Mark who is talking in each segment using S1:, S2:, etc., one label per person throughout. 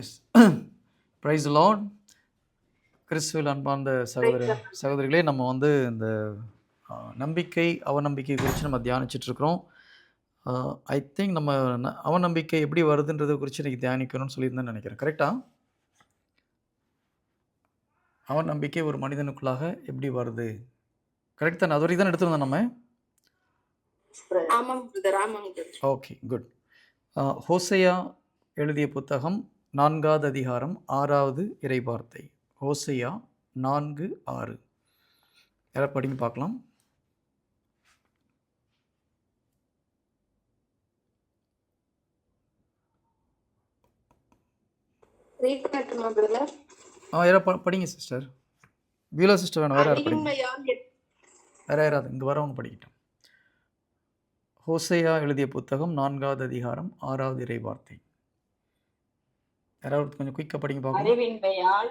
S1: S. Price Lord. கிறிஸ்துவில் அன்பார்ந்த சகோதரிகளே, நம்ம வந்து இந்த நம்பிக்கை அவநம்பிக்கை குறித்து நம்ம தியானிச்சிட்ருக்கிறோம். ஐ திங்க் நம்ம அவநம்பிக்கை எப்படி வருதுன்றதை குறித்து இன்றைக்கி தியானிக்கணும்னு சொல்லியிருந்தேன்னு நினைக்கிறேன். கரெக்டாக? அவநம்பிக்கை ஒரு மனிதனுக்குள்ளாக எப்படி வருது? கரெக்ட் தானே? அது வரைக்கும் தான் எடுத்துருந்தோம் நம்ம. Okay, good. ஹோசையா எழுதிய புத்தகம் 4வது அதிகாரம் 6வது இறைவார்த்தை. ஹோசையா 4:6. யாராவது படிங்க பார்க்கலாம். யாராவது படிங்க சிஸ்டர். வீலா சிஸ்டர் வேணும். வேற யாரும் படிங்க. வேற யாராவது இங்கே வரவங்க படிக்கிட்டோம். ஹோசையா எழுதிய புத்தகம் 4வது அதிகாரம் 6வது இறைவார்த்தை. யாராவது கொஞ்சம் குயிக்காக படிங்க பார்க்கலாம்.
S2: அறிவின்மையால்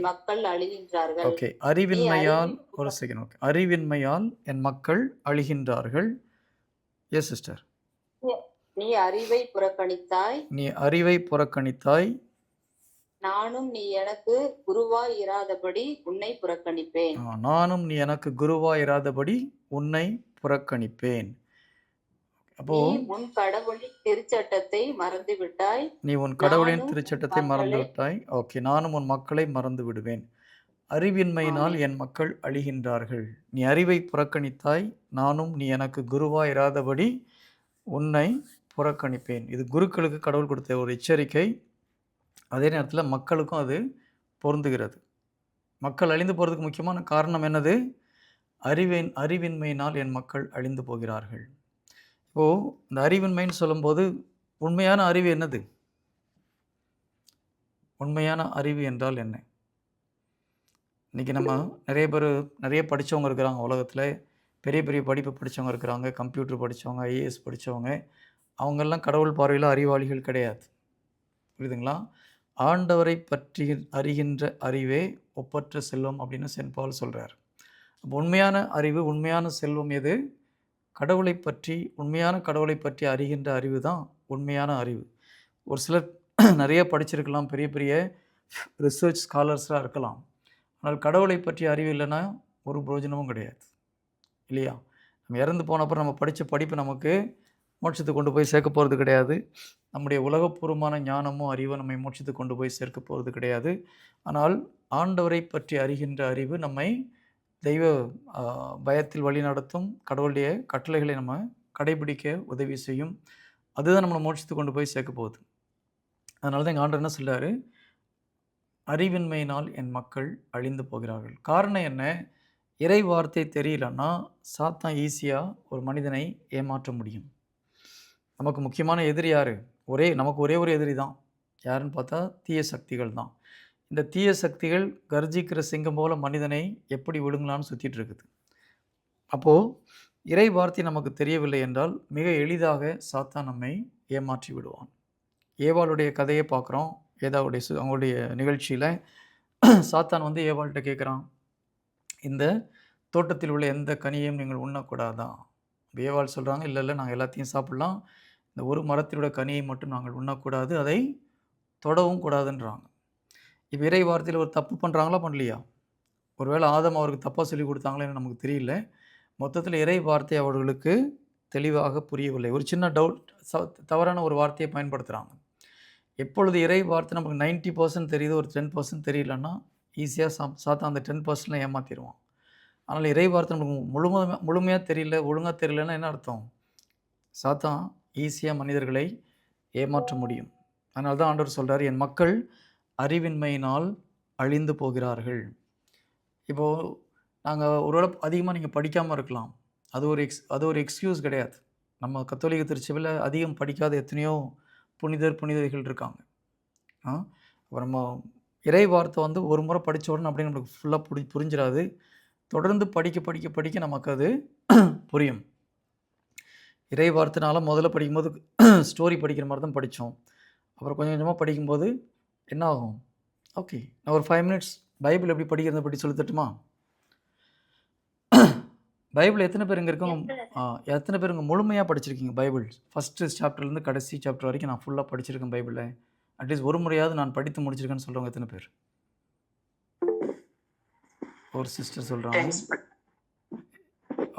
S2: மக்கள் அழிகின்றார்கள்.
S1: ஓகே, அறிவின்மையால் ஒரு செகண்ட். ஓகே, அறிவின்மையால் என் மக்கள் அழிகின்றார்கள். Yes sister.
S2: நீ அறிவை புறக்கணித்தாய்.
S1: நீ அறிவை புறக்கணித்தாய்.
S2: நானும் நீ எனக்கு குருவாய் இராதபடி உன்னை புறக்கணிப்பேன்.
S1: நானும் நீ எனக்கு குருவாய் இராதபடி உன்னை புறக்கணிப்பேன். அப்போ
S2: உன் கடவுளின் திருச்சட்டத்தை மறந்து விட்டாய்.
S1: நீ உன் கடவுளின் திருச்சட்டத்தை மறந்து விட்டாய். ஓகே, நானும் உன் மக்களை மறந்து விடுவேன். அறிவின்மையினால் என் மக்கள் அழிகின்றார்கள். நீ அறிவை புறக்கணித்தாய். நானும் நீ எனக்கு குருவாய் இராதபடி உன்னை புறக்கணிப்பேன். இது குருக்களுக்கு கடவுள் கொடுத்த ஒரு எச்சரிக்கை. அதே நேரத்தில் மக்களுக்கும் அது பொருந்துகிறது. மக்கள் அழிந்து போகிறதுக்கு முக்கியமான காரணம் என்னது? அறிவின்மையினால் என் மக்கள் அழிந்து போகிறார்கள். இப்போது இந்த அறிவின்மைன்னு சொல்லும்போது உண்மையான அறிவு என்னது? உண்மையான அறிவு என்றால் என்ன? இன்றைக்கி நம்ம நிறைய படித்தவங்க இருக்கிறாங்க உலகத்தில். பெரிய பெரிய படிப்பு படித்தவங்க இருக்கிறாங்க. கம்ப்யூட்டர் படித்தவங்க, ஐஏஎஸ் படித்தவங்க. அவங்கெல்லாம் கடவுள் பார்வையில் அறிவாளிகள் கிடையாது. புரியுதுங்களா? ஆண்டவரை பற்றி அறிகின்ற அறிவே ஒப்பற்ற செல்வம் அப்படின்னு சென்ட் பவுல் சொல்கிறார். அப்போ உண்மையான அறிவு, உண்மையான செல்வம் எது? கடவுளை பற்றி, உண்மையான கடவுளை பற்றி அறிகின்ற அறிவு தான் உண்மையான அறிவு. ஒரு சிலர் நிறைய படிச்சிருக்கலாம், பெரிய பெரிய ரிசர்ச் ஸ்காலர்ஸாக இருக்கலாம். ஆனால் கடவுளை பற்றி அறிவு இல்லைன்னா ஒரு பிரயோஜனமும் கிடையாது, இல்லையா? நம்ம இறந்து போனப்பறம் நம்ம படித்த படிப்பு நமக்கு மோட்சத்தை கொண்டு போய் சேர்க்க போகிறது கிடையாது. நம்முடைய உலகப்பூர்வமான ஞானமும் அறிவும் நம்மை மோட்சத்தை கொண்டு போய் சேர்க்க போகிறது கிடையாது. ஆனால் ஆண்டவரை பற்றி அறிகின்ற அறிவு நம்மை தெய்வ பயத்தில் வழி நடத்தும். கடவுளுடைய கட்டளைகளை நம்ம கடைபிடிக்க உதவி செய்யும். அதுதான் நம்மளை மோட்சத்தை கொண்டு போய் சேர்க்க போகுது. அதனால தான் எங்கள் ஆண்டவர் என்ன சொல்கிறாரு? அறிவின்மையினால் என் மக்கள் அழிந்து போகிறார்கள். காரணம் என்ன? இறை வார்த்தை தெரியலன்னா சாத்தான் ஈஸியாக ஒரு மனிதனை ஏமாற்ற முடியும். நமக்கு முக்கியமான எதிரி யார்? நமக்கு ஒரே ஒரு எதிரி தான். யாருன்னு பார்த்தா தீய சக்திகள் தான். இந்த தீய சக்திகள் கர்ஜிக்கிற சிங்கம் போல மனிதனை எப்படி விழுங்கலான்னு சுற்றிட்டு இருக்குது. அப்போது இறை வார்த்தை நமக்கு தெரியவில்லை என்றால் மிக எளிதாக சாத்தான் நம்மை ஏமாற்றி விடுவான். ஏவாளுடைய கதையை பார்க்குறோம். அவங்களுடைய நிகழ்ச்சியில் சாத்தான் வந்து ஏவாள்கிட்ட கேட்குறான், இந்த தோட்டத்தில் உள்ள எந்த கனியையும் நீங்கள் உண்ணக்கூடாதான்? ஏவாள் சொல்கிறாங்க, இல்லை நாங்கள் எல்லாத்தையும் சாப்பிட்லாம், இந்த ஒரு மரத்திலோட கனியை மட்டும் நாங்கள் உண்ணக்கூடாது, அதை தொடவும் கூடாதுன்றாங்க. இப்போ இறை வார்த்தையில் ஒரு தப்பு பண்ணுறாங்களா பண்ணலையா? ஒருவேளை ஆதம் அவருக்கு தப்பாக சொல்லி கொடுத்தாங்களேன்னு நமக்கு தெரியல. மொத்தத்தில் இறை வார்த்தை அவர்களுக்கு தெளிவாக புரியவில்லை. ஒரு சின்ன தவறான ஒரு வார்த்தையை பயன்படுத்துகிறாங்க. எப்பொழுது இறை வார்த்தை நமக்கு 90% தெரியுது, ஒரு 10% தெரியலன்னா ஈஸியாக சாத்தான் அந்த 10% ஏமாற்றிடுவான். ஆனால் இறை வார்த்தை நமக்கு முழுமையாக தெரியல, ஒழுங்காக தெரியலன்னா என்ன அர்த்தம்? சாத்தான் ஈஸியாக மனிதர்களை ஏமாற்ற முடியும். அதனால தான் ஆண்டவர் சொல்கிறார், என் மக்கள் அறிவின்மையினால் அழிந்து போகிறார்கள். இப்போது நாங்கள் ஒருவேளை அதிகமாக நீங்கள் படிக்காமல் இருக்கலாம். அது ஒரு எக்ஸ்கியூஸ் கிடையாது. நம்ம கத்தோலிக்க திருச்சபையில் அதிகம் படிக்காத எத்தனையோ புனிதர்கள் இருக்காங்க. அப்போ நம்ம இறை வார்த்தை வந்து ஒரு முறை படித்த உடனே அப்படியே நம்மளுக்கு ஃபுல்லாக புரிஞ்சிடாது. தொடர்ந்து படிக்க நமக்கு அது புரியும். இறை வார்த்தைனால முதல்ல படிக்கும்போது ஸ்டோரி படிக்கிற மாதிரி தான் படித்தோம். அப்புறம் கொஞ்சம் கொஞ்சமாக படிக்கும்போது என்ன ஆகும்? ஓகே, நான் ஒரு 5 minutes பைபிள் எப்படி படிக்கிறத பற்றி சொல்லி தட்டுமா? பைபிள் எத்தனை பேர் இங்கே இருக்கவங்க எத்தனை பேர் இங்கே முழுமையாக படிச்சிருக்கீங்க? பைபிள் ஃபஸ்ட்டு சாப்டர்லேருந்து கடைசி சாப்டர் வரைக்கும் நான் ஃபுல்லாக படிச்சிருக்கேன் பைபிளில். அட்லீஸ்ட் ஒரு முறையாவது நான் படித்து முடிச்சிருக்கேன்னு சொல்கிறவங்க எத்தனை பேர்? ஒரு சிஸ்டர் சொல்கிறாங்க.
S2: Friends.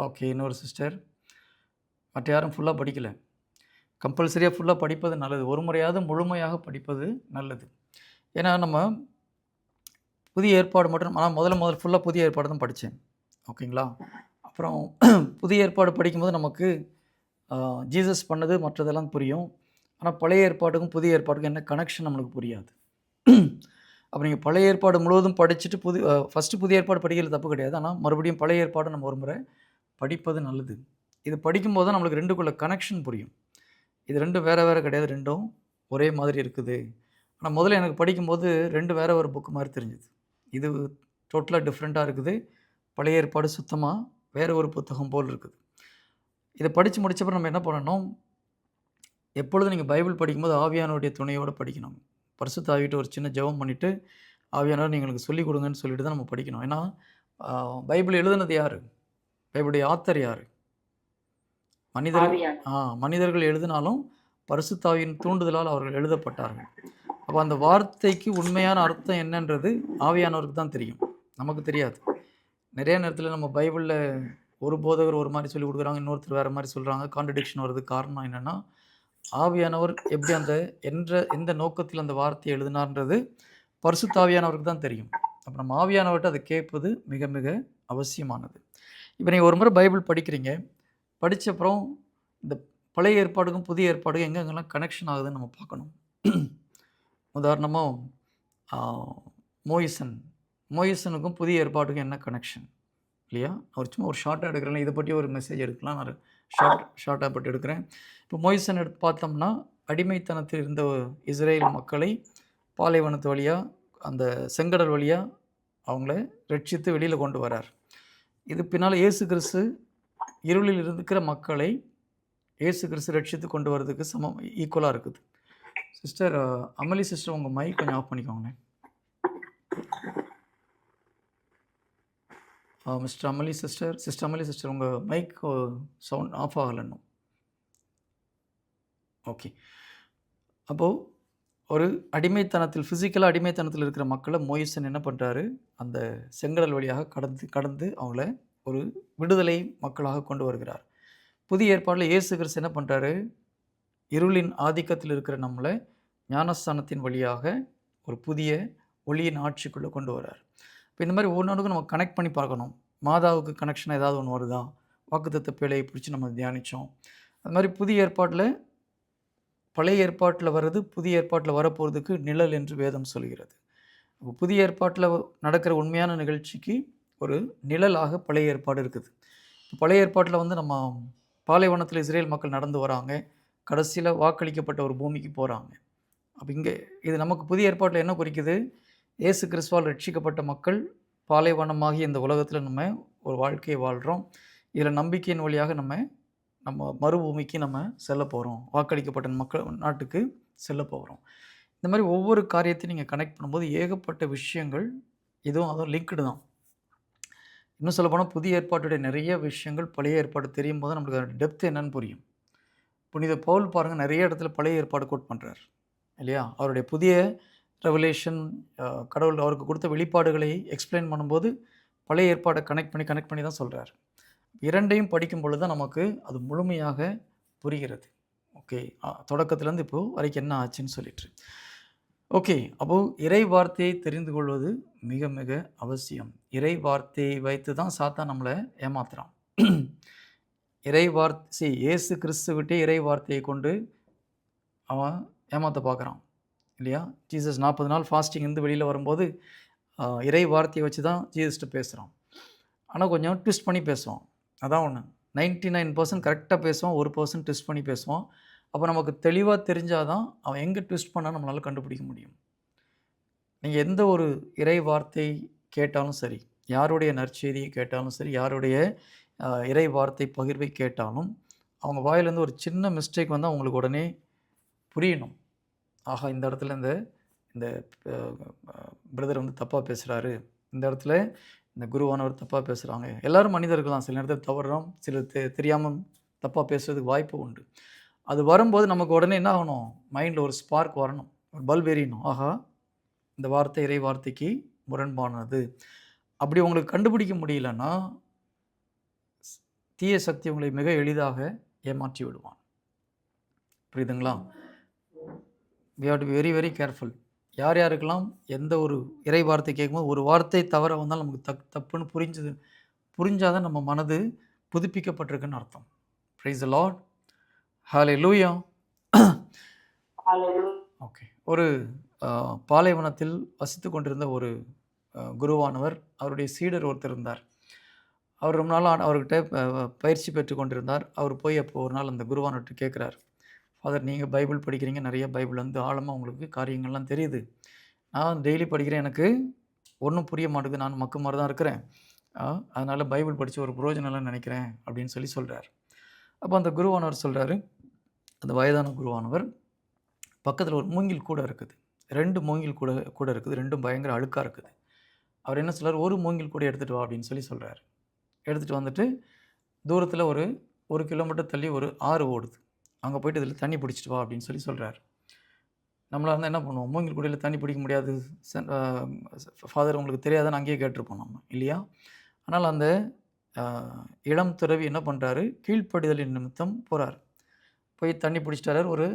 S1: ஓகே, இன்னொரு சிஸ்டர். மற்ற யாரும் ஃபுல்லாக படிக்கல. கம்பல்சரியாக ஃபுல்லாக படிப்பது நல்லது. ஒரு முறையாவது முழுமையாக படிப்பது நல்லது. ஏன்னா நம்ம புதிய ஏற்பாடு மட்டும் நான் முதல்ல ஃபுல்லாக புதிய ஏற்பாடு தான் படித்தேன். ஓகேங்களா? அப்புறம் புதிய ஏற்பாடு படிக்கும்போது நமக்கு ஜீசஸ் பண்ணது மற்றதெல்லாம் புரியும். ஆனால் பழைய ஏற்பாட்டுக்கும் புதிய ஏற்பாட்டுக்கும் என்ன கனெக்ஷன் நம்மளுக்கு புரியாது. அப்போ நீங்கள் பழைய ஏற்பாடு முழுவதும் படிச்சுட்டு ஃபஸ்ட்டு புதிய ஏற்பாடு படிக்கிறது தப்பு கிடையாது. ஆனால் மறுபடியும் பழைய ஏற்பாடு நம்ம ஒரு முறை படிப்பது நல்லது. இது படிக்கும்போது தான் நம்மளுக்கு ரெண்டுக்குள்ள கனெக்ஷன் புரியும். இது ரெண்டும் வேறு வேறு கிடையாது, ரெண்டும் ஒரே மாதிரி இருக்குது. ஆனால் முதல்ல எனக்கு படிக்கும்போது ரெண்டு வேறு ஒரு புக்கு மாதிரி தெரிஞ்சுது. இது டோட்டலாக டிஃப்ரெண்ட்டாக இருக்குது. பழைய ஏற்பாடு சுத்தமாக வேறு ஒரு புத்தகம் போல் இருக்குது. இதை படித்து முடிச்சப்பறம் நம்ம என்ன பண்ணணும், எப்பொழுதும் நீங்கள் பைபிள் படிக்கும்போது ஆவியானவருடைய துணையோடு படிக்கணும். பரிசுத்த ஆவிகிட்ட ஒரு சின்ன ஜெபம் பண்ணிவிட்டு, ஆவியானவர் நீங்களுக்கு சொல்லிக் கொடுங்கன்னு சொல்லிட்டு தான் நம்ம படிக்கணும். ஏன்னா பைபிள் எழுதுனது யார்? பைபிளுடைய ஆத்தர் யார்? மனிதர்கள் எழுதினாலும் பரிசுத்த ஆவியின் தூண்டுதலால் அவர்கள் எழுதப்பட்டார்கள். அப்போ அந்த வார்த்தைக்கு உண்மையான அர்த்தம் என்னன்றது ஆவியானவருக்கு தான் தெரியும், நமக்கு தெரியாது. நிறைய நேரத்தில் நம்ம பைபிளில் ஒரு போதகர் ஒரு மாதிரி சொல்லி கொடுக்குறாங்க, இன்னொருத்தர் வேறு மாதிரி சொல்கிறாங்க, கான்ட்ரடிக்ஷன் வருது. காரணம் என்னென்னா, ஆவியானவர் எப்படி எந்த நோக்கத்தில் அந்த வார்த்தையை எழுதினார்ன்றது பரிசுத்த ஆவியானவருக்கு தான் தெரியும். அப்போ நம்ம ஆவியானவர்கிட்ட அதை கேட்பது மிக மிக அவசியமானது. இப்போ நீங்கள் ஒரு முறை பைபிள் படிக்கிறீங்க, படித்தப்புறம் இந்த பழைய ஏற்பாடுக்கும் புதிய ஏற்பாடுக்கும் எங்கெங்கெல்லாம் கனெக்ஷன் ஆகுதுன்னு நம்ம பார்க்கணும். உதாரணமாக மோயிசனுக்கும் புதிய ஏற்பாட்டுக்கும் என்ன கனெக்ஷன் இல்லையா? அவர் சும்மா ஒரு ஷார்ட்டாக எடுக்கிறேன், இதை பற்றி ஒரு மெசேஜ் எடுக்கலாம், நான் ஷார்ட்டாக பட்டு எடுக்கிறேன். இப்போ மோயிசன் எடுத்து பார்த்தோம்னா, அடிமைத்தனத்தில் இருந்த இஸ்ரேல் மக்களை பாலைவனத்து வழியாக அந்த செங்கடல் வழியாக அவங்கள ரட்சித்து வெளியில் கொண்டு வரார். இது பின்னால் இயேசு கிறிஸ்து இருளில் இருக்கிற மக்களை இயேசு கிறிஸ்து ரட்சித்து கொண்டு வரதுக்கு ஈக்குவலாக இருக்குது. சிஸ்டர் அமலி சிஸ்டர், உங்கள் மைக் கொஞ்சம் ஆஃப் பண்ணிக்கோங்க. சிஸ்டர் அமலி சிஸ்டர் உங்கள் மைக் சவுண்ட் ஆஃப் ஆகலைன்னு. ஓகே. அப்போது ஒரு அடிமைத்தனத்தில் ஃபிசிக்கலாக அடிமைத்தனத்தில் இருக்கிற மக்களை மோயிசன் என்ன பண்ணுறாரு, அந்த செங்கடல் வழியாக கடந்து அவங்கள ஒரு விடுதலை மக்களாக கொண்டு வருகிறார். புதிய ஏற்பாட்டில் இயேசு கிறிஸ்து என்ன பண்ணுறாரு, இருளின் ஆதிக்கத்தில் இருக்கிற நம்மளை ஞானஸ்தானத்தின் வழியாக ஒரு புதிய ஒளியின் ஆட்சிக்குள்ளே கொண்டு வர்றார். இப்போ இந்த மாதிரி ஒவ்வொன்றுக்கும் நம்ம கனெக்ட் பண்ணி பார்க்கணும். மாதாவுக்கு கனெக்ஷன் ஏதாவது ஒன்று வருதா? வாக்குத்தத்த பேழையை பிடிச்சி நம்ம தியானித்தோம். அது மாதிரி புதிய ஏற்பாட்டில் பழைய ஏற்பாட்டில் வர்றது புதிய ஏற்பாட்டில் வரப்போகிறதுக்கு நிழல் என்று வேதம் சொல்கிறது. அப்போ புதிய ஏற்பாட்டில் நடக்கிற உண்மையான நிகழ்ச்சிக்கு ஒரு நிழலாக பழைய ஏற்பாடு இருக்குது. இப்போ பழைய ஏற்பாட்டில் நம்ம பாலைவனத்தில் இஸ்ரேல் மக்கள் நடந்து வராங்க, கடைசியில் வாக்களிக்கப்பட்ட ஒரு பூமிக்கு போகிறாங்க. அப்போ இங்கே இது நமக்கு புதிய ஏற்பாட்டில் என்ன குறிக்குது, இயேசு கிறிஸ்துவால் ரட்சிக்கப்பட்ட மக்கள் பாலைவனமாகி இந்த உலகத்தில் நம்ம ஒரு வாழ்க்கையை வாழ்கிறோம். இதில் நம்பிக்கையின் வழியாக நம்ம மறுபூமிக்கு நம்ம செல்ல போகிறோம், வாக்களிக்கப்பட்ட மக்கள் நாட்டுக்கு செல்ல போகிறோம். இந்த மாதிரி ஒவ்வொரு காரியத்தையும் நீங்கள் கனெக்ட் பண்ணும்போது ஏகப்பட்ட விஷயங்கள் அதுவும் லிங்க்டு தான். இன்னும் சொல்லப்போனால் புதிய ஏற்பாட்டுடைய நிறைய விஷயங்கள் பழைய ஏற்பாடு தெரியும் போது நம்மளுக்கு அதோட டெப்த் என்னன்னு புரியும். புனித பவுல் பாருங்கள், நிறைய இடத்துல பழைய ஏற்பாடு கோட் பண்ணுறார் இல்லையா? அவருடைய புதிய ரெவலேஷன், கடவுள் அவருக்கு கொடுத்த வெளிப்பாடுகளை எக்ஸ்பிளைன் பண்ணும்போது பழைய ஏற்பாடை கனெக்ட் பண்ணி தான் சொல்கிறார். இரண்டையும் படிக்கும் பொழுது தான் நமக்கு அது முழுமையாக புரிகிறது. ஓகே, தொடக்கத்துலேருந்து இப்போது வரைக்கும் என்ன ஆச்சுன்னு சொல்லிட்டு. ஓகே, அப்போது இறை வார்த்தையை தெரிந்து கொள்வது மிக மிக அவசியம். இறை வார்த்தையை வைத்து தான் சாத்தான் நம்மளை ஏமாத்துறான். இறை வார்த்தை இயேசு கிறிஸ்துவிட்டே இறை வார்த்தையை கொண்டு அவன் ஏமாற்ற பார்க்குறான் இல்லையா? ஜீசஸ் 40 நாள் ஃபாஸ்டிங் இருந்து வெளியில் வரும்போது இறை வார்த்தையை வச்சு தான் ஜீசஸ்ட்டு பேசுகிறான். ஆனால் கொஞ்சம் ட்விஸ்ட் பண்ணி பேசுவான். அதான் ஒன்று, 99% கரெக்டாக பேசுவான், 1% ட்விஸ்ட் பண்ணி பேசுவான். அப்போ நமக்கு தெளிவாக தெரிஞ்சால் தான் அவன் எங்கே ட்விஸ்ட் பண்ணால் நம்மளால் கண்டுபிடிக்க முடியும். நீங்கள் எந்த ஒரு இறை வார்த்தை கேட்டாலும் சரி, யாருடைய நற்செய்தியை கேட்டாலும் சரி, யாருடைய இறை வார்த்தை பகிர்வை கேட்டாலும் அவங்க வாயிலேருந்து ஒரு சின்ன மிஸ்டேக் வந்தால் அவங்களுக்கு உடனே புரியணும். ஆஹா, இந்த இடத்துல இந்த பிரதர் தப்பாக பேசுகிறாரு, இந்த இடத்துல இந்த குருவானவர் தப்பாக பேசுகிறாங்க. எல்லோரும் மனிதர்கள் தான், சில நேரத்தில் தவறுறோம், சில தெரியாமல் தப்பாக பேசுறதுக்கு வாய்ப்பு உண்டு. அது வரும்போது நமக்கு உடனே என்ன ஆகணும், மைண்டில் ஒரு ஸ்பார்க் வரணும், ஒரு பல்ப் எரியணும். ஆஹா! இந்த வார்த்தை இறை வார்த்தைக்கு முரண்பானது. அப்படி உங்களுக்கு கண்டுபிடிக்க முடியலன்னா, தீய சக்தி உங்களை மிக எளிதாக ஏமாற்றி விடுவான். புரியுதுங்களா? we have to be very very careful. யார் யாருக்கெல்லாம் எந்த ஒரு இறை வார்த்தை கேட்கும்போது ஒரு வார்த்தை தவற வந்தால் நமக்கு தப்புன்னு புரிஞ்சாதான் நம்ம மனது புதுப்பிக்கப்பட்டிருக்குன்னு அர்த்தம். Praise the Lord. Hallelujah. Okay. ஒரு பாலைவனத்தில் வசித்து கொண்டிருந்த ஒரு குருவானவர், அவருடைய சீடர் ஒருத்தர் இருந்தார். அவர் ரொம்ப நாள் அவர்கிட்ட பயிற்சி பெற்று கொண்டிருந்தார். அவர் போய் அப்போ ஒரு நாள் அந்த குருவானவர்கிட்ட கேட்குறார், ஃபாதர் நீங்கள் பைபிள் படிக்கிறீங்க, நிறைய பைபிள் வந்து ஆழமாக உங்களுக்கு காரியங்கள்லாம் தெரியுது. நான் டெய்லி படிக்கிறேன், எனக்கு ஒன்றும் புரிய மாட்டேங்குது, நான் மக்கு மாதிரி தான் இருக்கிறேன், அதனால் பைபிள் படித்து ஒரு புரோஜனம்லாம் நினைக்கிறேன் அப்படின்னு சொல்கிறார். அப்போ அந்த குருவானவர் சொல்கிறாரு, அந்த வயதான குருவானவர், பக்கத்தில் ஒரு மூங்கில் கூட இருக்குது, 2 மூங்கில் கூட இருக்குது, 2ம் பயங்கர அழுக்காக இருக்குது. அவர் என்ன சொல்கிறார், ஒரு மூங்கில் கூட எடுத்துகிட்டு வா அப்படின்னு சொல்கிறார். எடுத்துகிட்டு வந்துட்டு தூரத்தில் ஒரு 1 கிலோமீட்டர் தள்ளி ஒரு ஆறு ஓடுது, அங்கே போய்ட்டு இதில் தண்ணி பிடிச்சிட்டு வா அப்படின்னு சொல்கிறார். நம்மளாக இருந்தால் என்ன பண்ணுவோம், மூங்கில் குடையில் தண்ணி பிடிக்க முடியாது ஃபாதர் உங்களுக்கு தெரியாதான்னு அங்கேயே கேட்டிருப்போம் நம்ம, இல்லையா? ஆனால் அந்த இளம் துறவி என்ன பண்ணுறாரு, கீழ்ப்படிதலின் நிமித்தம் போகிறார். போய் தண்ணி பிடிச்சிட்டாரு. ஒரு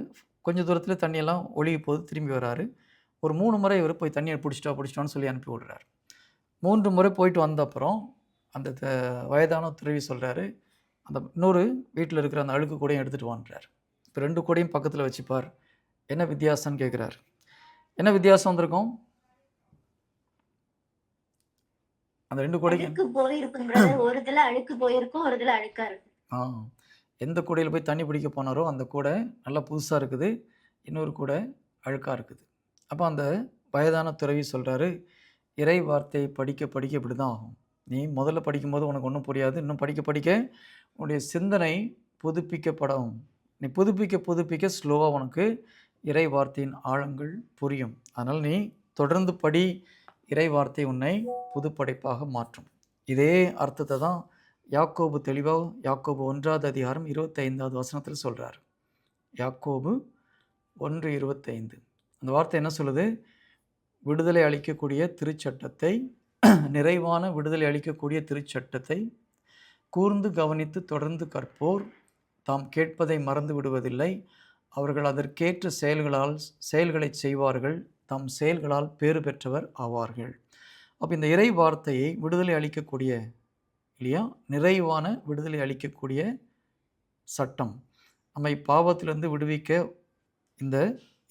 S1: கொஞ்சம் தூரத்தில் தண்ணியெல்லாம் ஒழுகி போகுது, திரும்பி வராரு. ஒரு 3 முறை இவர் போய் தண்ணியை பிடிச்சிட்டான்னு சொல்லி அனுப்பி விடுறாரு. 3 முறை போயிட்டு வந்த அப்புறம் அந்த வயதான துறவி சொல்கிறாரு, அந்த இன்னொரு வீட்டில் இருக்கிற அந்த அழுக்கு கூடையும் எடுத்துகிட்டு வான்றார். இப்போ 2 கூடையும் பக்கத்தில் வச்சுப்பார், என்ன வித்தியாசம்னு கேட்குறாரு. என்ன வித்தியாசம் வந்திருக்கும்? அந்த 2 கூடைக்கு எந்த கூடையில் போய் தண்ணி பிடிக்க போனாரோ அந்த கூடை நல்லா புதுசாக இருக்குது, இன்னொரு கூடை அழுக்காக இருக்குது. அப்போ அந்த வயதான துறவி சொல்கிறாரு, இறை வார்த்தையை படிக்க இப்படி தான் ஆகும். நீ முதல்ல படிக்கும்போது உனக்கு ஒன்றும் புரியாது, இன்னும் படிக்க உன்னுடைய சிந்தனை புதுப்பிக்கப்படும். நீ புதுப்பிக்க ஸ்லோவாக உனக்கு இறை வார்த்தையின் ஆழங்கள் புரியும். அதனால் நீ தொடர்ந்து படி, இறை வார்த்தை உன்னை புதுப்படைப்பாக மாற்றும். இதே அர்த்தத்தை தான் யாக்கோபு தெளிவாக யாக்கோபு 1வது அதிகாரம் 25வது வசனத்தில் சொல்கிறார். யாக்கோபு 1:25 அந்த வார்த்தை என்ன சொல்லுது, விடுதலை அளிக்கக்கூடிய திருச்சட்டத்தை, நிறைவான விடுதலை அளிக்கக்கூடிய திருச்சட்டத்தை கூர்ந்து கவனித்து தொடர்ந்து கற்போர் தாம் கேட்பதை மறந்து விடுவதில்லை, அவர்கள் அதற்கேற்ற செயல்களை செய்வார்கள், தம் செயல்களால் பேறு பெற்றவர் ஆவார்கள். அப்போ இந்த இறை வார்த்தையை விடுதலை அளிக்கக்கூடிய, இல்லையா, நிறைவான விடுதலை அளிக்கக்கூடிய சட்டம், நம்மை பாவத்திலிருந்து விடுவிக்க இந்த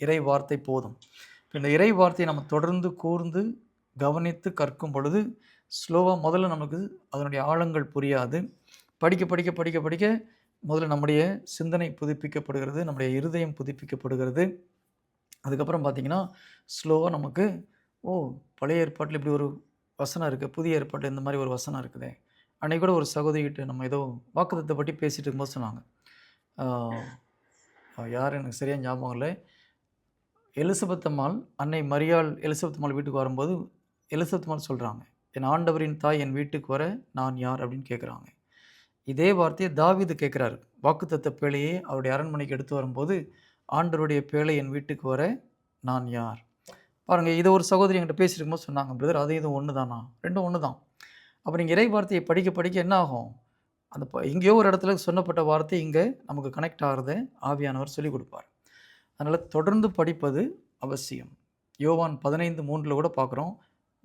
S1: இறை வார்த்தை போதும். இந்த இறை வார்த்தையை நம்ம தொடர்ந்து கூர்ந்து கவனித்து கற்கும் பொழுது ஸ்லோவாக முதல்ல நமக்கு அதனுடைய ஆழங்கள் புரியாது. படிக்க முதல்ல நம்முடைய சிந்தனை புதுப்பிக்கப்படுகிறது, நம்முடைய இருதயம் புதுப்பிக்கப்படுகிறது. அதுக்கப்புறம் பார்த்திங்கன்னா ஸ்லோவாக நமக்கு பழைய ஏற்பாட்டில் இப்படி ஒரு வசனம் இருக்குது, புதிய ஏற்பாட்டில் இந்த மாதிரி ஒரு வசனம் இருக்குது. அன்றைக்கி கூட ஒரு சகோதரிகிட்ட நம்ம ஏதோ வாக்குத்தத்தை பற்றி பேசிகிட்டு இருக்கும்போது சொன்னாங்க, யார் எனக்கு சரியாக ஞாபகம் இல்லை, எலிசபெத் அம்மாள், அன்னை மரியாள் எலிசபெத் அம்மாள் வீட்டுக்கு வரும்போது எலிசபெத் அம்மாள் சொல்கிறாங்க, என் ஆண்டவரின் தாய் என் வீட்டுக்கு வர நான் யார் அப்படின்னு கேட்குறாங்க. இதே வார்த்தையை தாவீது கேட்குறாரு, வாக்குத்தத்த பேழையை அவருடைய அரண்மனைக்கு எடுத்து வரும்போது, ஆண்டவருடைய பேழை என் வீட்டுக்கு வர நான் யார். பாருங்கள், இதை ஒரு சகோதரி என்கிட்ட பேசிட்டு இருக்கும்போது சொன்னாங்க, பிரதர் அது இது ஒன்று தானா, ரெண்டும் ஒன்று தான். அப்போ நீங்கள் இறை வார்த்தையை படிக்க என்ன ஆகும், அந்த எங்கேயோ ஒரு இடத்துல சொன்னப்பட்ட வார்த்தை இங்கே நமக்கு கனெக்ட் ஆகிறத ஆவியானவர் சொல்லிக் கொடுப்பார். அதனால் தொடர்ந்து படிப்பது அவசியம். யோவான் 15:3 கூட பார்க்குறோம்,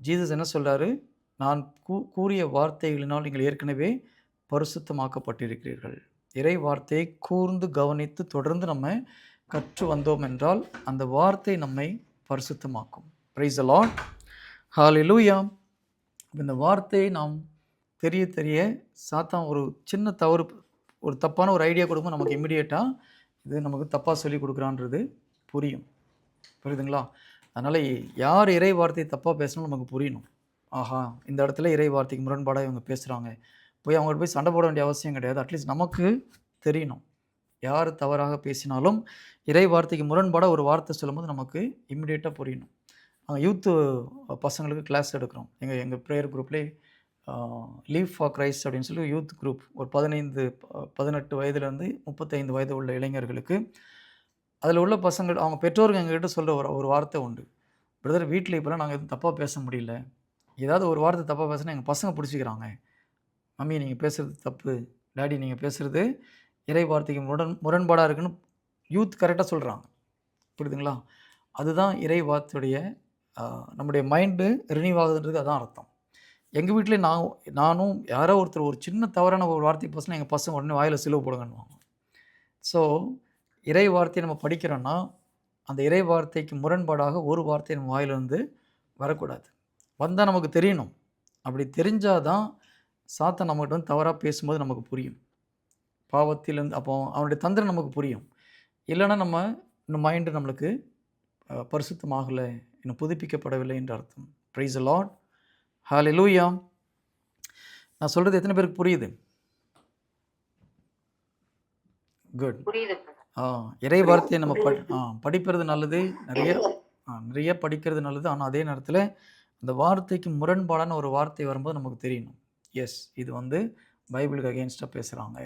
S1: ஜீசஸ் என்ன சொல்கிறாரு, நான் கூறிய வார்த்தைகளினால் நீங்கள் ஏற்கனவே பரிசுத்தமாக்கப்பட்டிருக்கிறீர்கள். இறை வார்த்தையை கூர்ந்து கவனித்து தொடர்ந்து நம்ம கற்று வந்தோம் என்றால் அந்த வார்த்தை நம்மை பரிசுத்தமாக்கும். Price the Lord. ஹல்லேலூயா. இந்த வார்த்தையை நாம் தெரிய சாத்தான் ஒரு சின்ன தவறு, ஒரு தப்பான ஒரு ஐடியா கொடுக்கும்போது நமக்கு இம்மிடியேட்டாக இது நமக்கு தப்பாக சொல்லி கொடுக்குறான்றது புரியும். புரியுதுங்களா? அதனால் யார் இறை வார்த்தையை தப்பாக பேசணும் நமக்கு புரியணும். ஆஹா, இந்த இடத்துல இறை வார்த்தைக்கு முரண்பாடாக இவங்க பேசுகிறாங்க, போய் அவங்கள்ட்ட போய் சண்டை போட வேண்டிய அவசியம் கிடையாது. அட்லீஸ்ட் நமக்கு தெரியணும், யார் தவறாக பேசினாலும் இறை வார்த்தைக்கு முரண்பாடாக ஒரு வார்த்தை சொல்லும்போது நமக்கு இம்மிடியேட்டாக புரியணும். நாங்கள் யூத்து பசங்களுக்கு கிளாஸ் எடுக்கிறோம், எங்கள் ப்ரேயர் குரூப்லேயே லீவ் ஃபார் கிரைஸ்ட் அப்படின்னு சொல்லி யூத் குரூப், ஒரு 18 வயதுலேருந்து 35 வயது உள்ள இளைஞர்களுக்கு அதில் உள்ள பசங்கள் அவங்க பெற்றோர்கள் எங்ககிட்ட சொல்கிற ஒரு வார்த்தை உண்டு. பிரதர், வீட்டில் இப்போலாம் நாங்கள் எதுவும் தப்பாக பேச முடியல. ஏதாவது ஒரு வார்த்தை தப்பாக பேசினா எங்கள் பசங்க பிடிச்சிக்கிறாங்க. மம்மி நீங்கள் பேசுகிறது தப்பு, டாடி நீங்கள் பேசுகிறது இறை வார்த்தைக்கு முரண்பாடாக இருக்குன்னு யூத் கரெக்டாக சொல்கிறாங்க. புரியுதுங்களா? அதுதான் இறை வார்த்தையுடைய நம்முடைய மைண்டு ரினியூவ் ஆகுதுன்றது அதான் அர்த்தம். எங்கள் வீட்டிலே நானும் யாரோ ஒருத்தர் ஒரு சின்ன தவறான ஒரு வார்த்தை பேசினா எங்கள் பசங்க உடனே வாயில் சிலுவை போடுங்கன்னுவாங்க. ஸோ இறை வார்த்தையை நம்ம படிக்கிறோன்னா அந்த இறை வார்த்தைக்கு முரண்பாடாக ஒரு வார்த்தை நம்ம வாயிலிருந்து வரக்கூடாது. வந்தால் நமக்கு தெரியணும். அப்படி தெரிஞ்சால் தான் சாத்தான் நம்மகிட்ட வந்து தவறாக பேசும்போது நமக்கு புரியும். பாவத்திலேருந்து அப்போ அவனுடைய தந்திரம் நமக்கு புரியும். இல்லைன்னா நம்ம இன்னும் மைண்டு நம்மளுக்கு பரிசுத்தமாகலை, இன்னும் புதுப்பிக்கப்படவில்லை என்று அர்த்தம். Praise the Lord. ஹல்லேலூயா. நான் சொல்கிறது எத்தனை பேருக்கு புரியுது? குட்.
S2: புரியுது.
S1: இறை வார்த்தையை நம்ம படிக்கிறது நல்லது, நிறைய படிக்கிறது நல்லது. ஆனால் அதே நேரத்தில் அந்த வார்த்தைக்கு முரண்பாடான ஒரு வார்த்தை வரும்போது நமக்கு தெரியணும். எஸ், இது வந்து பைபிளுக்கு அகெயின்ஸ்டாக பேசுகிறாங்க,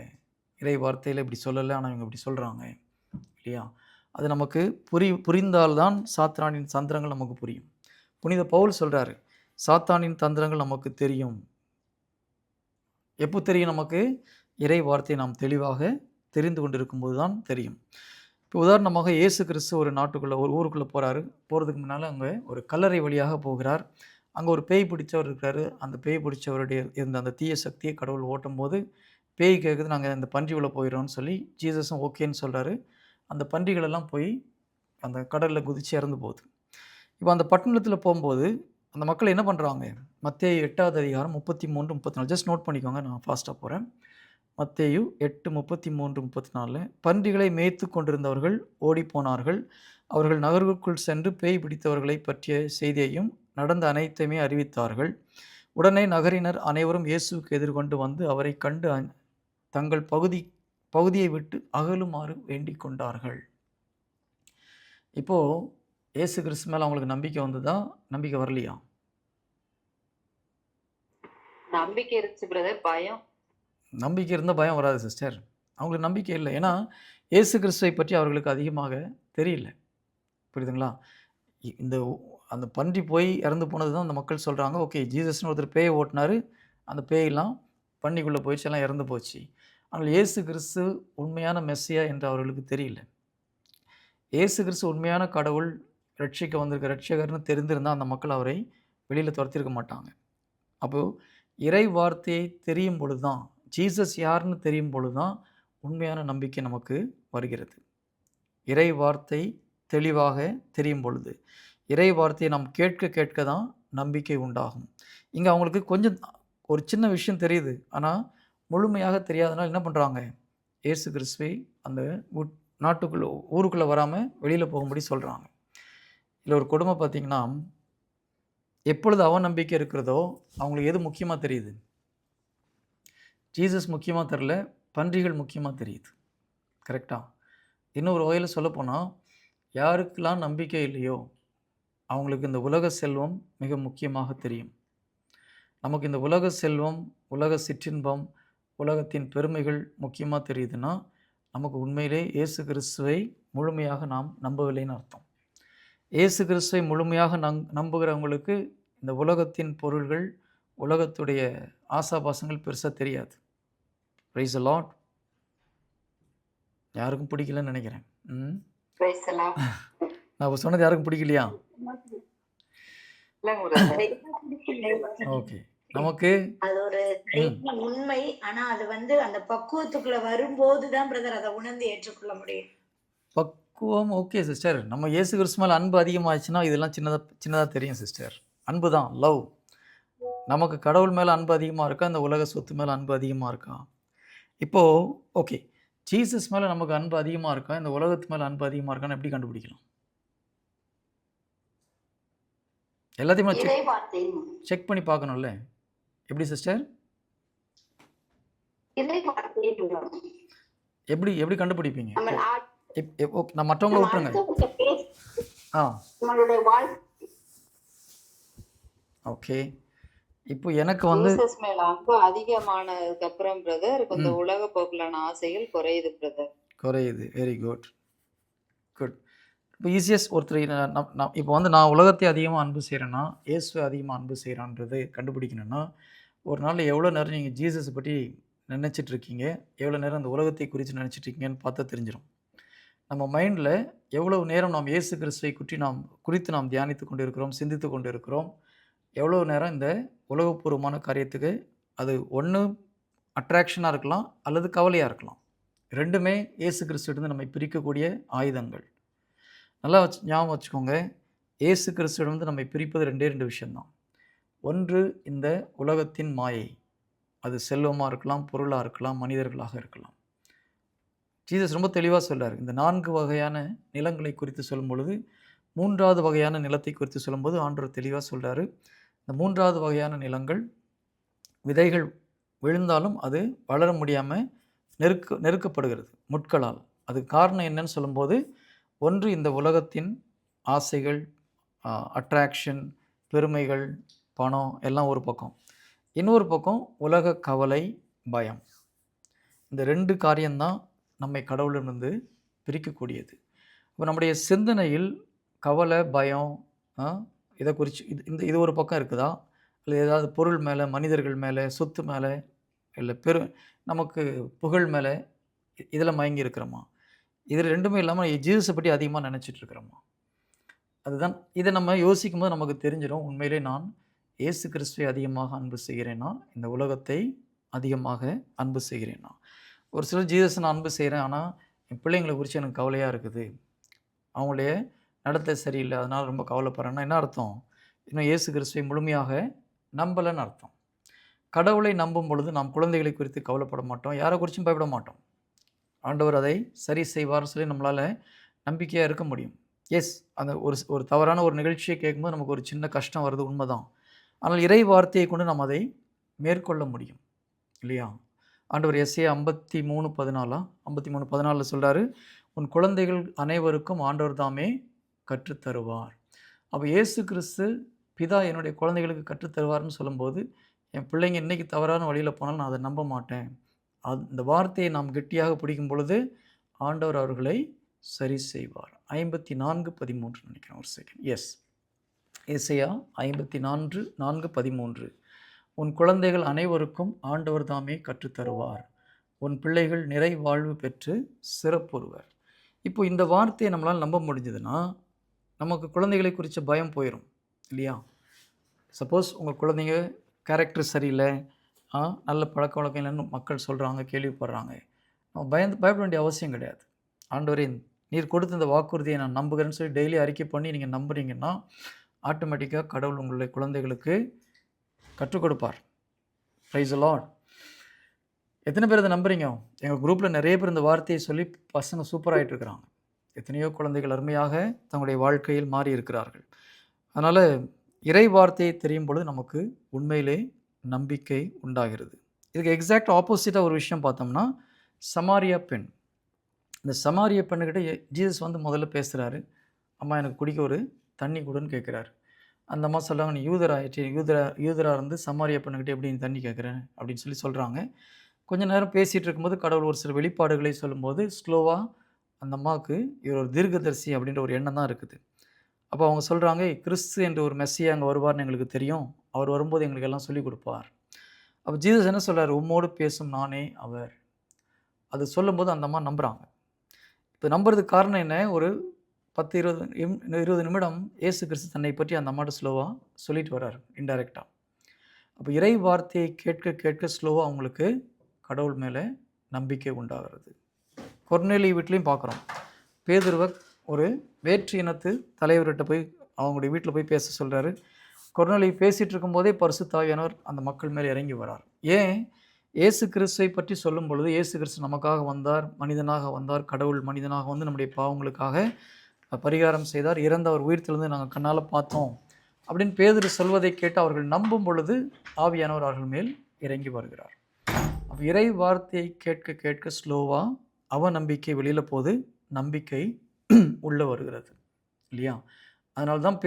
S1: இறை வார்த்தையில் இப்படி சொல்லலை ஆனால் இவங்க இப்படி சொல்கிறாங்க இல்லையா? அது நமக்கு புரிந்தால்தான் சாத்தானின் தந்திரங்கள் நமக்கு புரியும். புனித பவுல் சொல்கிறாரு, சாத்தானின் தந்திரங்கள் நமக்கு தெரியும். எப்போ தெரியும்? நமக்கு இறை வார்த்தையை நாம் தெளிவாக தெரிந்து கொண்டு இருக்கும்போது தான் தெரியும். இப்போ உதாரணமாக இயேசு கிறிஸ்து ஒரு நாட்டுக்குள்ளே ஒரு ஊருக்குள்ளே போகிறதுக்கு முன்னால் அங்கே ஒரு கல்லறை வழியாக போகிறார். அங்கே ஒரு பேய் பிடிச்சவர் இருக்கிறாரு. அந்த பேய் பிடிச்சவருடைய இருந்த அந்த தீய சக்தியை கடவுள் ஓட்டும் போது பேய் கேட்குது, நாங்கள் இந்த பன்றி உள்ள போயிடறோம்னு சொல்லி ஜீசஸும் ஓகேன்னு சொல்கிறாரு. அந்த பன்றிகளெல்லாம் போய் அந்த கடலில் குதித்து இறந்து போகுது. இப்போ அந்த பட்டணத்தில் போகும்போது அந்த மக்கள் என்ன பண்ணுறாங்க? மத்தேயு 8வது அதிகாரம் 33, 34 ஜஸ்ட் நோட் பண்ணிக்கோங்க, நான் ஃபாஸ்ட்டாக போகிறேன். மத்தேயு 8, 33, 34 பன்றிகளை மேய்த்து கொண்டிருந்தவர்கள் ஓடிப்போனார்கள். அவர்கள் நகருக்குள் சென்று பேய் பிடித்தவர்களை பற்றிய செய்தியையும் நடந்த அனைத்தையுமே அறிவித்தார்கள். உடனே நகரினர் அனைவரும் இயேசுவுக்கு எதிர்கொண்டு வந்து அவரை கண்டு தங்கள் பகுதியை விட்டு அகலுமாறு வேண்டிக் கொண்டார்கள். இப்போது இயேசு கிறிஸ்து மேலே அவங்களுக்கு நம்பிக்கை வந்ததா, நம்பிக்கை வரலையா?
S2: நம்பிக்கை இருந்துச்சு பிரதர். பயம், நம்பிக்கை
S1: இருந்தால் பயம் வராது சிஸ்டர். அவங்களுக்கு நம்பிக்கை இல்லை. ஏன்னா இயேசு கிறிஸ்துவை பற்றி அவர்களுக்கு அதிகமாக தெரியல. புரியுதுங்களா? அந்த பன்றி போய் இறந்து போனது தான் அந்த மக்கள் சொல்கிறாங்க. ஓகே, ஜீசஸ்னு ஒருத்தர் பேயை ஓட்டினார், அந்த பேயெல்லாம் பன்னிக்குள்ளே போயிடுச்சு, எல்லாம் இறந்து போச்சு. ஆனால் இயேசு கிறிஸ்து உண்மையான மெஸ்ஸியா என்று அவர்களுக்கு தெரியல. இயேசு கிறிஸ்து உண்மையான கடவுள், ரட்சிக்க வந்திருக்க ரட்சகர்னு தெரிந்திருந்தால் அந்த மக்கள் அவரை வெளியில் துரத்திருக்க மாட்டாங்க. அப்போது இறை வார்த்தையை தெரியும் பொழுது தான், ஜீசஸ் யாருன்னு தெரியும் பொழுது தான் உண்மையான நம்பிக்கை நமக்கு வருகிறது. இறை வார்த்தை தெளிவாக தெரியும் பொழுது, இறை வார்த்தையை நாம் கேட்க கேட்க தான் நம்பிக்கை உண்டாகும். இங்கே அவங்களுக்கு கொஞ்சம் ஒரு சின்ன விஷயம் தெரியுது, ஆனால் முழுமையாக தெரியாதனால என்ன பண்ணுறாங்க? இயேசு கிறிஸ்துவை அந்த நாட்டுக்குள்ளே ஊருக்குள்ளே வராமல் வெளியில் போகும்படி சொல்கிறாங்க. இதில் ஒரு கொடுமை பார்த்திங்கன்னா, எப்பொழுது அவநம்பிக்கை இருக்கிறதோ அவங்களுக்கு எது முக்கியமாக தெரியுது? ஜீசஸ் முக்கியமாக தெரில, பன்றிகள் முக்கியமாக தெரியுது. கரெக்டாக? இன்னொரு வகையில் சொல்லப்போனால், யாருக்கெல்லாம் நம்பிக்கை இல்லையோ அவங்களுக்கு இந்த உலக செல்வம் மிக முக்கியமாக தெரியும். நமக்கு இந்த உலக செல்வம், உலக சிற்றின்பம், உலகத்தின் பெருமைகள் முக்கியமாக தெரியுதுன்னா நமக்கு உண்மையிலே இயேசு கிறிஸ்துவை முழுமையாக நாம் நம்பவில்லைன்னு அர்த்தம். இயேசு கிறிஸ்துவை முழுமையாக நம்புகிறவங்களுக்கு இந்த உலகத்தின் பொருள்கள், உலகத்துடைய ஆசாபாசங்கள் பெருசாக தெரியாது. Price the Lord. யாருக்கும் பிடிக்கலன்னு நினைக்கிறேன். நான் சொன்னது யாருக்கும் பிடிக்கலையா? ஓகே, நமக்கு
S3: அது ஒரு உண்மை. ஆனா அது வந்து அந்த பக்குவத்துக்குள்ள வரும்போது தான் பிரதர் அதை உணர்ந்து ஏற்றுக்கொள்ள முடியும்.
S1: பக்குவம் ஓகே சிஸ்டர். நம்ம இயேசு கிறிஸ்து மேலே அன்பு அதிகமாகிடுச்சுன்னா இதெல்லாம் சின்னதாக தெரியும் சிஸ்டர். அன்பு தான், லவ். நமக்கு கடவுள் மேலே அன்பு அதிகமாக இருக்கா, இந்த உலக சொத்து மேலே அன்பு அதிகமாக இருக்கா? இப்போது ஓகே, ஜீசஸ் மேலே நமக்கு அன்பு அதிகமாக இருக்கா, இந்த உலகத்து மேலே அன்பு அதிகமாக இருக்கான்னு எப்படி கண்டுபிடிக்கலாம்? எல்லாத்தையும் செக் பண்ணி பார்க்கணும்ல. எப்படி சிஸ்டர்? எப்படி கண்டுபிடிப்பீங்க? நான் மற்றவங்களை விட்டுருங்க. ஓகே, இப்போ எனக்கு வந்து
S2: ஜீசஸ் மேல அன்பு அதிகமானதுக்கு அப்புறம் பிரதர் இந்த உலக போக்குலான ஆசைகள் குறையுது பிரதர்.
S1: குறையுது. Very good. குட். இப்போ ஈஸியஸ்ட் ஒருத்தர் இப்போ வந்து நான் உலகத்தை அதிகமாக அன்பு செய்கிறேன்னா இயேசுவை அதிகமாக அன்பு செய்கிறான்றது கண்டுபிடிக்கணும்னா ஒரு நாளில் எவ்வளோ நேரம் நீங்கள் ஜீசஸை பற்றி நினச்சிட்டு இருக்கீங்க, எவ்வளோ நேரம் அந்த உலகத்தை குறித்து நினச்சிட்டு இருக்கீங்கன்னு பார்த்தா தெரிஞ்சிடும். நம்ம மைண்டில் எவ்வளவு நேரம் நாம் இயேசு கிறிஸ்துவை குறித்து நாம் தியானித்து கொண்டு இருக்கிறோம், சிந்தித்து கொண்டு இருக்கிறோம், எவ்வளோ நேரம் இந்த உலகப்பூர்வமான காரியத்துக்கு அது ஒன்று அட்ராக்ஷனாக இருக்கலாம் அல்லது கவலையாக இருக்கலாம். ரெண்டுமே இயேசு கிறிஸ்துவிலிருந்து நம்மை பிரிக்கக்கூடிய ஆயுதங்கள். நல்லா ஞாபகம் வச்சுக்கோங்க, இயேசு கிறிஸ்துவிலிருந்து நம்மை பிரிப்பது ரெண்டு விஷயம்தான். ஒன்று இந்த உலகத்தின் மாயை, அது செல்வமாக இருக்கலாம், பொருளாக இருக்கலாம், மனிதர்களாக இருக்கலாம். ஜீசஸ் ரொம்ப தெளிவாக சொல்றார். இந்த 4 வகையான நிலங்களை குறித்து சொல்லும் பொழுது 3வது வகையான நிலத்தை குறித்து சொல்லும்போது ஆண்டவர் தெளிவாக சொல்றாரு. இந்த 3வது வகையான நிலங்கள் விதைகள் விழுந்தாலும் அது வளர முடியாமல் நெருக்கப்படுகிறது முட்களால். அதுக்கு காரணம் என்னன்னு சொல்லும்போது, ஒன்று இந்த உலகத்தின் ஆசைகள், அட்ராக்ஷன், பெருமைகள், பணம் எல்லாம் ஒரு பக்கம். இன்னொரு பக்கம் உலக கவலை, பயம். இந்த 2 காரியம்தான் நம்மை கடவுளிலிருந்து பிரிக்கக்கூடியது. இப்போ நம்முடைய சிந்தனையில் கவலை, பயம், இதை குறித்து இது ஒரு பக்கம் இருக்குதா, இல்லை ஏதாவது பொருள் மேலே, மனிதர்கள் மேலே, சொத்து மேலே, இல்லை நமக்கு புகழ் மேலே, இதில் மயங்கி இருக்கிறோமா? இதில் ரெண்டுமே இல்லாமல் ஜீசஸை பற்றி அதிகமாக நினச்சிட்டு இருக்கிறோமா? அதுதான். இதை நம்ம யோசிக்கும் போது நமக்கு தெரிஞ்சிடும், உண்மையிலே நான் இயேசு கிறிஸ்துவை அதிகமாக அன்பு செய்கிறேன்னா, இந்த உலகத்தை அதிகமாக அன்பு செய்கிறேன்னா. ஒரு சிலர் ஜீசஸை நான் அன்பு செய்கிறேன், ஆனால் என் பிள்ளைங்களை குறித்து எனக்கு கவலையாக இருக்குது, அவங்களுடைய நடத்தை சரியில்லை, அதனால் ரொம்ப கவலைப்படுறேன்னா என்ன அர்த்தம்? இன்னும் இயேசு கிறிஸ்துவை முழுமையாக நம்பலைன்னு அர்த்தம். கடவுளை நம்பும் பொழுது நாம் குழந்தைகளை குறித்து கவலைப்பட மாட்டோம், யாரை குறித்தும் பயப்பட மாட்டோம். ஆண்டவர் அதை சரி செய்வார்னு சொல்லி நம்மளால் நம்பிக்கையாக இருக்க முடியும். எஸ், அந்த ஒரு தவறான ஒரு நிகழ்ச்சியை கேட்கும்போது நமக்கு ஒரு சின்ன கஷ்டம் வருது, உண்மைதான். ஆனால் இறை வார்த்தையை கொண்டு நாம் அதை மேற்கொள்ள முடியும் இல்லையா? ஆண்டவர் எஸ்ஏ 53:14 சொல்கிறாரு, உன் குழந்தைகள் அனைவருக்கும் ஆண்டவர் தாமே கற்றுத்தருவார். அப்போ இயேசு கிறிஸ்து பிதா என்னுடைய குழந்தைகளுக்கு கற்றுத்தருவார்னு சொல்லும்போது, என் பிள்ளைங்க இன்றைக்கி தவறான வழியில் போனாலும் நான் அதை நம்ப மாட்டேன். அந்த வார்த்தையை நாம் கெட்டியாக பிடிக்கும் பொழுது ஆண்டவர் அவர்களை சரி செய்வார். 54:13 நினைக்கிறேன், ஒரு செகண்ட். எஸ், ஏசாயா 54:13. உன் குழந்தைகள் அனைவருக்கும் ஆண்டவர் தாமே கற்றுத்தருவார், உன் பிள்ளைகள் நிறை வாழ்வு பெற்று சிறப்புறுவர். இப்போ இந்த வார்த்தையை நம்மளால் நம்ப முடிஞ்சதுன்னா நமக்கு குழந்தைகளை குறித்த பயம் போயிடும் இல்லையா? சப்போஸ் உங்கள் குழந்தைங்க கேரக்டர் சரியில்லை, நல்ல பழக்க வழக்கம் இல்லைன்னு மக்கள் சொல்கிறாங்க, கேள்விப்படுறாங்க, நம்ம பயப்பட வேண்டிய அவசியம் கிடையாது. ஆண்டவரே, நீர் கொடுத்த இந்த வாக்குறுதியை நான் நம்புகிறேன்னு சொல்லி டெய்லி அறிக்கை பண்ணி நீங்கள் நம்புறீங்கன்னா ஆட்டோமேட்டிக்காக கடவுள் உங்களுடைய குழந்தைகளுக்கு கற்றுக் கொடுப்பார். Price the Lord. எத்தனை பேர் அதை நம்புறீங்க? எங்கள் குரூப்பில் நிறைய பேர் இந்த வார்த்தையை சொல்லி பசங்க சூப்பராகிட்டு இருக்கிறாங்க. எத்தனையோ குழந்தைகள் அருமையாக தங்களுடைய வாழ்க்கையில் மாறி இருக்கிறார்கள். அதனால் இறை வார்த்தையை தெரியும் பொழுது நமக்கு உண்மையிலே நம்பிக்கை உண்டாகிறது. இதுக்கு எக்ஸாக்ட் ஆப்போசிட்டாக ஒரு விஷயம் பார்த்தோம்னா, சமாரியா பெண். இந்த சமாரியா பெண்ணுக்கிட்ட ஜீசஸ் வந்து முதல்ல பேசுகிறாரு. அம்மா, எனக்கு குடிக்க ஒரு தண்ணி கொடுன்னு கேட்குறாரு. அந்த அம்மா சொல்கிறாங்க, நீ யூதராக இருந்து சமாரியா பெண்ணுக்கிட்ட எப்படி நீ தண்ணி கேட்குறேன் அப்படின்னு சொல்லி சொல்கிறாங்க. கொஞ்சம் நேரம் பேசிகிட்டு இருக்கும்போது கடவுள் ஒரு சில வெளிப்பாடுகளை சொல்லும்போது ஸ்லோவாக அந்த அம்மாவுக்கு இவர் ஒரு தீர்க்கதரிசி அப்படின்ற ஒரு எண்ணம் தான் இருக்குது. அப்போ அவங்க சொல்கிறாங்க, கிறிஸ்து என்ற ஒரு மெஸ்ஸியா அங்கே வருவார்னு எங்களுக்கு தெரியும், அவர் வரும்போது எங்களுக்கு எல்லாம் சொல்லிக் கொடுப்பார். அப்போ ஜீசஸ் என்ன சொல்கிறார்? உம்மோடு பேசும் நானே அவர். அது சொல்லும்போது அந்த அம்மா நம்புகிறாங்க. இப்போ நம்புறதுக்கு காரணம் என்ன? ஒரு 10-20 நிமிடம் இயேசு கிறிஸ்து தன்னை பற்றி அந்த அம்மாட்ட ஸ்லோவாக சொல்லிட்டு வர்றார், இன்டைரக்டாக. அப்போ இறை வார்த்தையை கேட்க கேட்க ஸ்லோவாக அவங்களுக்கு கடவுள் மேலே நம்பிக்கை உண்டாகிறது. கொர்நேலிய வீட்லேயும் பார்க்குறோம். பேதுருவை ஒரு வேற்று இனத்து தலைவர்கிட்ட போய் அவங்களுடைய வீட்டில் போய் பேச சொல்கிறாரு. கொர்நேலிய பேசிகிட்டு இருக்கும்போதே பரிசுத்த ஆவியானவர் அந்த மக்கள் மேலே இறங்கி வரார். ஏன்? இயேசு கிறிஸ்துவை பற்றி சொல்லும் பொழுது, இயேசு கிறிஸ்து நமக்காக வந்தார், மனிதனாக வந்தார், கடவுள் மனிதனாக வந்து நம்முடைய பாவங்களுக்காக பரிகாரம் செய்தார், இறந்தவர் உயிர்த்தெழுந்து நாங்கள் கண்ணால் பார்த்தோம் அப்படின்னு பேதுரு சொல்வதை கேட்டு அவர்கள் நம்பும் பொழுது ஆவியானவர் அவர்கள் மேல் இறங்கி வருகிறார். அப்போ இறை வார்த்தையை கேட்க கேட்க ஸ்லோவாக அவநம்பிக்கை வெளியில் போது நம்பிக்கை உள்ளே வருகிறது இல்லையா? அதனால தான்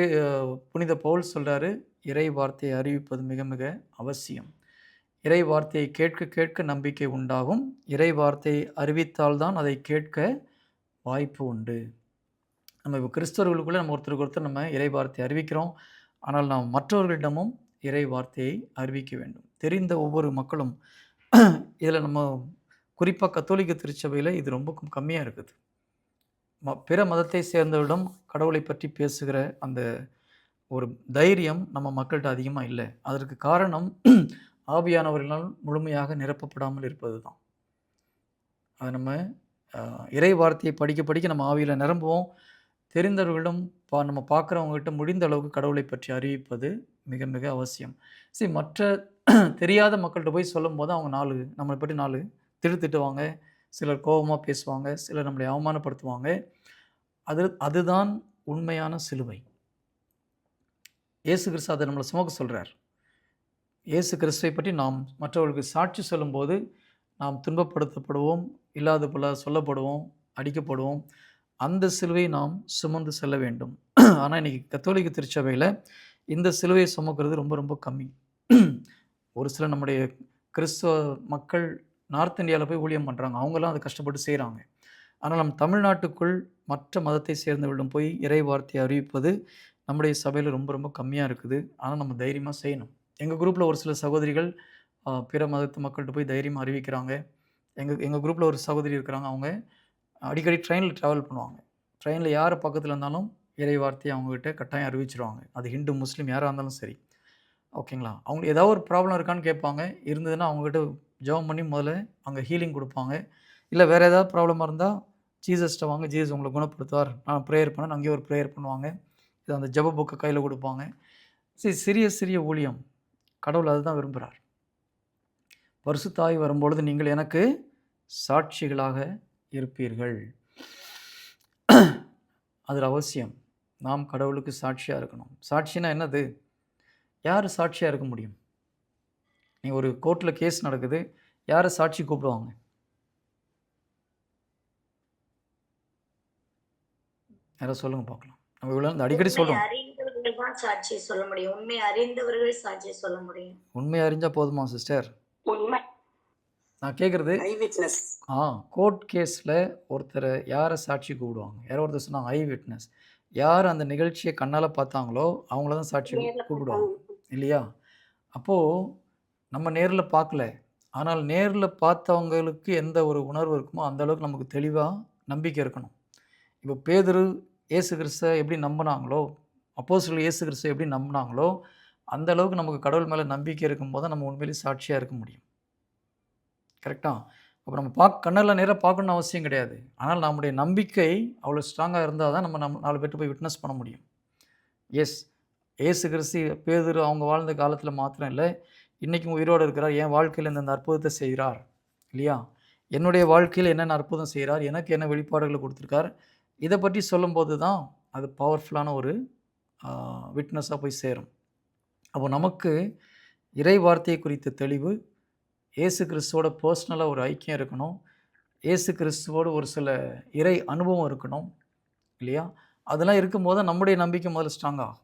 S1: புனித பவுல் சொல்கிறாரு, இறை வார்த்தையை அறிவிப்பது மிக மிக அவசியம். இறை வார்த்தையை கேட்க கேட்க நம்பிக்கை உண்டாகும். இறை வார்த்தையை அறிவித்தால்தான் அதை கேட்க வாய்ப்பு உண்டு. நம்ம இப்போ கிறிஸ்தவர்களுக்குள்ளே நம்ம ஒருத்தருக்கு ஒருத்தர் நம்ம இறை வார்த்தையை அறிவிக்கிறோம். ஆனால் நாம் மற்றவர்களிடமும் இறை வார்த்தையை அறிவிக்க வேண்டும். தெரிந்த ஒவ்வொரு மக்களும் இதில் நம்ம குறிப்பாக கத்தோலிக்க திருச்சபையில் இது ரொம்ப கம்மியாக இருக்குது. பிற மதத்தை சேர்ந்தவரிடம் கடவுளை பற்றி பேசுகிற அந்த ஒரு தைரியம் நம்ம மக்கள்கிட்ட அதிகமாக இல்லை. அதற்கு காரணம் ஆவியானவர்களால் முழுமையாக நிரப்பப்படாமல் இருப்பது தான். அதை நம்ம இறை வார்த்தையை படிக்க படிக்க நம்ம ஆவியில் நிரம்புவோம். தெரிந்தவர்களிடம் நம்ம பார்க்குறவங்ககிட்ட முடிந்த அளவுக்கு கடவுளை பற்றி அறிவிப்பது மிக மிக அவசியம். சரி, மற்ற தெரியாத மக்கள்கிட்ட போய் சொல்லும் போது அவங்க நம்மளை பற்றி 4 திட்டுவாங்க, சிலர் கோபமாக பேசுவாங்க, சிலர் நம்மளை அவமானப்படுத்துவாங்க. அதுதான் உண்மையான சிலுவை. இயேசு கிறிஸ்து அதை நம்மளை சுமக்க சொல்கிறார். இயேசு கிறிஸ்துவை பற்றி நாம் மற்றவர்களுக்கு சாட்சி சொல்லும்போது நாம் துன்பப்படுத்தப்படுவோம், இல்லாத போல சொல்லப்படுவோம், அடிக்கப்படுவோம். அந்த சிலுவை நாம் சுமந்து செல்ல வேண்டும். ஆனால் இன்றைக்கி கத்தோலிக்க திருச்சபையில் இந்த சிலுவையை சுமக்கிறது ரொம்ப ரொம்ப கம்மி. ஒரு சில நம்முடைய கிறிஸ்துவ மக்கள் நார்த் இந்தியாவில் போய் ஊழியம் பண்ணுறாங்க, அவங்களாம் அதை கஷ்டப்பட்டு செய்கிறாங்க. ஆனால் நம் தமிழ்நாட்டுக்குள் மற்ற மதத்தை சேர்ந்தவர்களிடம் போய் இறை வார்த்தையை அறிவிப்பது நம்முடைய சபையில் ரொம்ப ரொம்ப கம்மியாக இருக்குது. ஆனால் நம்ம தைரியமாக செய்யணும். எங்கள் குரூப்பில் ஒரு சில சகோதரிகள் பிற மதத்து மக்கள்கிட்ட போய் தைரியமாக அறிவிக்கிறாங்க. எங்கள் குரூப்பில் ஒரு சகோதரி இருக்கிறாங்க, அவங்க அடிக்கடி ட்ரெயினில் ட்ராவல் பண்ணுவாங்க. ட்ரெயினில் யார் பக்கத்தில் இருந்தாலும் இறை வார்த்தையை அவங்ககிட்ட கட்டாயம் அறிவிச்சிருவாங்க. அது ஹிந்து முஸ்லீம் யாராக இருந்தாலும் சரி, ஓகேங்களா. அவங்களுக்கு ஏதாவது ஒரு ப்ராப்ளம் இருக்கான்னு கேட்பாங்க. இருந்ததுன்னா அவங்ககிட்ட ஜெபம் பண்ணி முதல்ல அங்கே ஹீலிங் கொடுப்பாங்க. இல்லை வேறு ஏதாவது ப்ராப்ளமாக இருந்தால் ஜீசஸ்ட்டை வாங்க, ஜீசஸ் உங்களை குணப்படுத்துவார், நான் ப்ரேயர் பண்ணேன், அங்கேயே ஒரு ப்ரேயர் பண்ணுவாங்க. இது அந்த ஜெப புக்கை கையில் கொடுப்பாங்க. சிறிய சிறிய ஊழியம் கடவுள் அதுதான் விரும்புகிறார். பரிசுத்தாய் வரும்பொழுது நீங்கள் எனக்கு சாட்சிகளாக இருப்பீர்கள். அது அவசியம். நாம் கடவுளுக்கு சாட்சியாக இருக்கணும். சாட்சினா என்னது? யார் சாட்சியாக இருக்க முடியும்? நீங்கள் ஒரு கோர்ட்டில் கேஸ் நடக்குது, யாரை சாட்சி கூப்பிடுவாங்க? யாராவது சொல்லுங்க பார்க்கலாம். நம்ம இவ்வளோ அடிக்கடி சொல்கிறோம்,
S3: அறிந்தவர்கள் தான் சாட்சி சொல்ல முடியும். உண்மை அறிந்தவர்கள் சாட்சி சொல்ல முடியும்.
S1: உண்மை அறிஞ்சால் போதுமா சிஸ்டர்?
S2: உண்மை
S1: நான் கேட்குறது,
S2: ஐ விட்னஸ்.
S1: கோர்ட் கேஸில் ஒருத்தரை யாரை சாட்சி கூப்பிடுவாங்க? யாரோ ஒருத்தர் சொன்னாங்க ஐ விட்னஸ். யார் அந்த நிகழ்ச்சியை கண்ணால் பார்த்தாங்களோ அவங்கள தான் சாட்சி கூப்பிடுவாங்க, இல்லையா? அப்போது நம்ம நேரில் பார்க்கல, ஆனால் நேரில் பார்த்தவங்களுக்கு எந்த ஒரு உணர்வு இருக்குமோ அந்த அளவுக்கு நமக்கு தெளிவாக நம்பிக்கை இருக்கணும். இப்போ பேதுரு இயேசு கிறிஸ்துவை எப்படி நம்பினாங்களோ, அப்போஸ்தலர்கள் இயேசு கிறிஸ்துவை எப்படி நம்பினாங்களோ அந்த அளவுக்கு நமக்கு கடவுள் மேலே நம்பிக்கை இருக்கும்போது தான் நம்ம உண்மையிலேயே சாட்சியாக இருக்க முடியும். கரெக்டாக? அப்போ நம்ம கண்ணெல்லாம் நேராக பார்க்கணுன்னு அவசியம் கிடையாது. ஆனால் நம்முடைய நம்பிக்கை அவ்வளோ ஸ்ட்ராங்காக இருந்தால் தான் நம்ம 4 பேர்ட்டு போய் விட்னஸ் பண்ண முடியும். எஸ், இயேசு கிறிஸ்து பேதுரு அவங்க வாழ்ந்த காலத்தில் மாத்திரம் இல்லை, இன்றைக்கும் உயிரோடு இருக்கிறார். என் வாழ்க்கையில் இந்த அற்புதத்தை செய்கிறார், இல்லையா? என்னுடைய வாழ்க்கையில் என்னென்ன அற்புதம் செய்கிறார், எனக்கு என்ன வெளிப்பாடுகளை கொடுத்துருக்கார், இதை பற்றி சொல்லும்போது தான் அது பவர்ஃபுல்லான ஒரு விட்னஸாக போய் சேரும். அப்போ நமக்கு இறை வார்த்தையை குறித்த தெளிவு, இயேசு கிறிஸ்துவோட பர்சனலாக ஒரு ஐக்கியம் இருக்கணும், இயேசு கிறிஸ்துவோடு ஒரு சில இறை அனுபவம் இருக்கணும், இல்லையா? அதெல்லாம் இருக்கும்போது நம்முடைய நம்பிக்கை முதல்ல ஸ்ட்ராங் ஆகும்.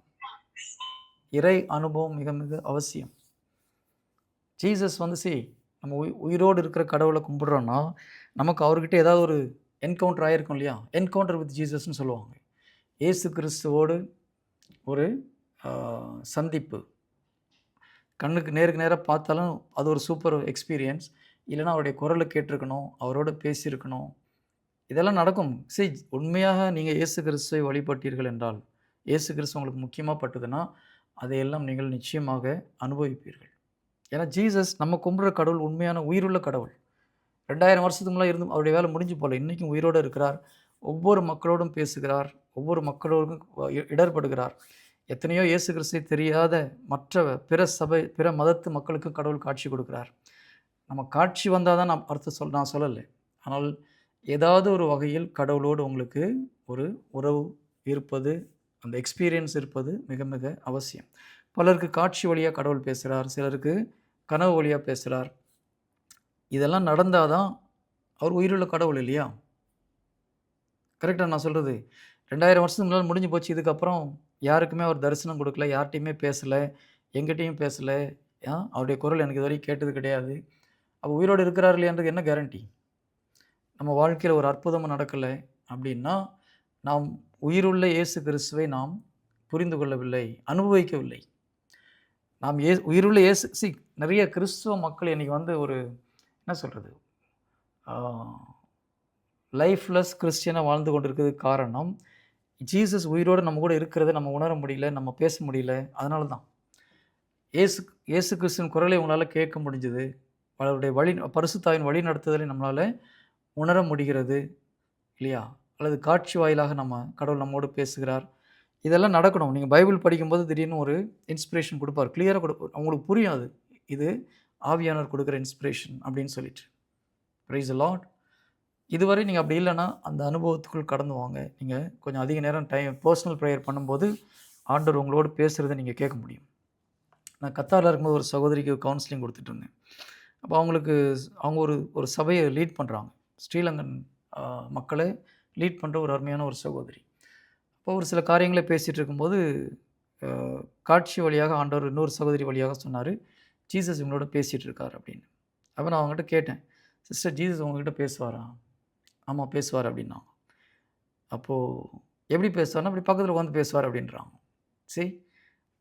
S1: இறை அனுபவம் மிக மிக அவசியம். ஜீசஸ் நம்ம உயிரோடு இருக்கிற கடவுளை கும்பிட்றோன்னா நமக்கு அவர்கிட்ட ஏதாவது ஒரு என்கவுண்டர் ஆகிருக்கும், இல்லையா? என்கவுண்டர் வித் ஜீசஸ்ன்னு சொல்லுவாங்க. இயேசு கிறிஸ்துவோடு ஒரு சந்திப்பு, கண்ணுக்கு நேருக்கு நேராக பார்த்தாலும் அது ஒரு சூப்பர் எக்ஸ்பீரியன்ஸ். இல்லைனா அவருடைய குரலை கேட்டிருக்கணும், அவரோட பேசியிருக்கணும், இதெல்லாம் நடக்கும். உண்மையாக நீங்கள் இயேசு கிறிஸ்துவை வழிபட்டீர்கள் என்றால், இயேசு கிறிஸ்து உங்களுக்கு முக்கியமாக பட்டுதுன்னா அதையெல்லாம் நீங்கள் நிச்சயமாக அனுபவிப்பீர்கள். ஏன்னா ஜீசஸ் நம்ம கும்பிட்ற கடவுள் உண்மையான உயிருள்ள கடவுள். 2000 வருஷத்துக்கு முன்னாடி இருந்து அவருடைய வேலை முடிஞ்சு போகல, இன்றைக்கும் உயிரோடு இருக்கிறார். ஒவ்வொரு மக்களோடும் பேசுகிறார், ஒவ்வொரு மக்களோடும் இடர்படுகிறார். எத்தனையோ இயேசு கிறிஸ்துவை தெரியாத மற்ற பிற மதத்து மக்களுக்கு கடவுள் காட்சி கொடுக்குறார். நம்ம காட்சி வந்தால் தான் நான் சொல்லலை, ஆனால் ஏதாவது ஒரு வகையில் கடவுளோடு உங்களுக்கு ஒரு உறவு இருப்பது, அந்த எக்ஸ்பீரியன்ஸ் இருப்பது மிக மிக அவசியம். பலருக்கு காட்சி வழியாக கடவுள் பேசுகிறார், சிலருக்கு கனவு வழியாக பேசுகிறார். இதெல்லாம் நடந்தால் தான் அவர் உயிருள்ள கடவுள், இல்லையா? கரெக்டாக நான் சொல்கிறது? 2000 வருஷத்துக்கு முன்னால் முடிஞ்சு போச்சு. இதுக்கப்புறம் யாருக்குமே அவர் தரிசனம் கொடுக்கல, யார்கிட்டையுமே பேசலை, எங்கிட்டையும் பேசலை. அவருடைய குரல் எனக்கு இது வரைக்கும் கேட்டது கிடையாது. அப்போ உயிரோடு இருக்கிறார் இல்லையான்றது என்ன கேரண்டி? நம்ம வாழ்க்கையில் ஒரு அற்புதமாக நடக்கலை அப்படின்னா நாம் உயிருள்ள இயேசு கிறிஸ்துவை நாம் புரிந்து கொள்ளவில்லை, அனுபவிக்கவில்லை. நாம் உயிருள்ள இயேசு நிறைய கிறிஸ்துவ மக்கள் இன்றைக்கி வந்து ஒரு என்ன சொல்கிறது, லைஃப்லெஸ் கிறிஸ்டியனாக வாழ்ந்து கொண்டிருக்கிறதுக்கு காரணம் ஜீசஸ் உயிரோடு நம்ம கூட இருக்கிறத நம்ம உணர முடியல, நம்ம பேச முடியல. அதனால தான் இயேசு கிறிஸ்துவின் குரலை உங்களால் கேட்க முடிஞ்சது, அவருடைய பரிசுத்தாவின் வழி நடத்துதலை நம்மளால் உணர முடிகிறது இல்லையா? அல்லது காட்சி வாயிலாக கடவுள் நம்மோடு பேசுகிறார். இதெல்லாம் நடக்கணும். நீங்கள் பைபிள் படிக்கும்போது திடீர்னு ஒரு இன்ஸ்பிரேஷன் கொடுப்பார், கிளியராக கொடுப்பார், அவங்களுக்கு புரியும் அது இது ஆவியானவர் கொடுக்குற இன்ஸ்பிரேஷன் அப்படின்னு சொல்லிட்டு. Price the Lord. இதுவரை நீங்கள் அப்படி இல்லைன்னா அந்த அனுபவத்துக்குள் கடந்து வாங்க. நீங்கள் கொஞ்சம் அதிக நேரம் பர்சனல் ப்ரேயர் பண்ணும்போது ஆண்டவர் உங்களோடு பேசுகிறத நீங்கள் கேட்க முடியும். நான் கத்தாரில் இருக்கும்போது ஒரு சகோதரிக்கு கவுன்சிலிங் கொடுத்துட்டு இருந்தேன். அப்போ அவங்க ஒரு சபையை லீட் பண்ணுறாங்க, ஸ்ரீலங்கன் மக்களை லீட் பண்ணுற ஒரு அருமையான ஒரு சகோதரி. அப்போ ஒரு சில காரியங்களை பேசிகிட்டு இருக்கும்போது காட்சி வழியாக ஆண்டவர் இன்னொரு சகோதரி வழியாக சொன்னார், ஜீசஸ் இவங்களோட பேசிகிட்டு இருக்கார் அப்படின்னு. அப்போ நான் அவங்ககிட்ட கேட்டேன், சிஸ்டர் ஜீசஸ் உங்ககிட்ட பேசுவாரா? ஆமாம் பேசுவார் அப்படின்னா. அப்போது எப்படி பேசுவார்னா அப்படி பக்கத்தில் உட்காந்து பேசுவார் அப்படின்றாங்க. சரி,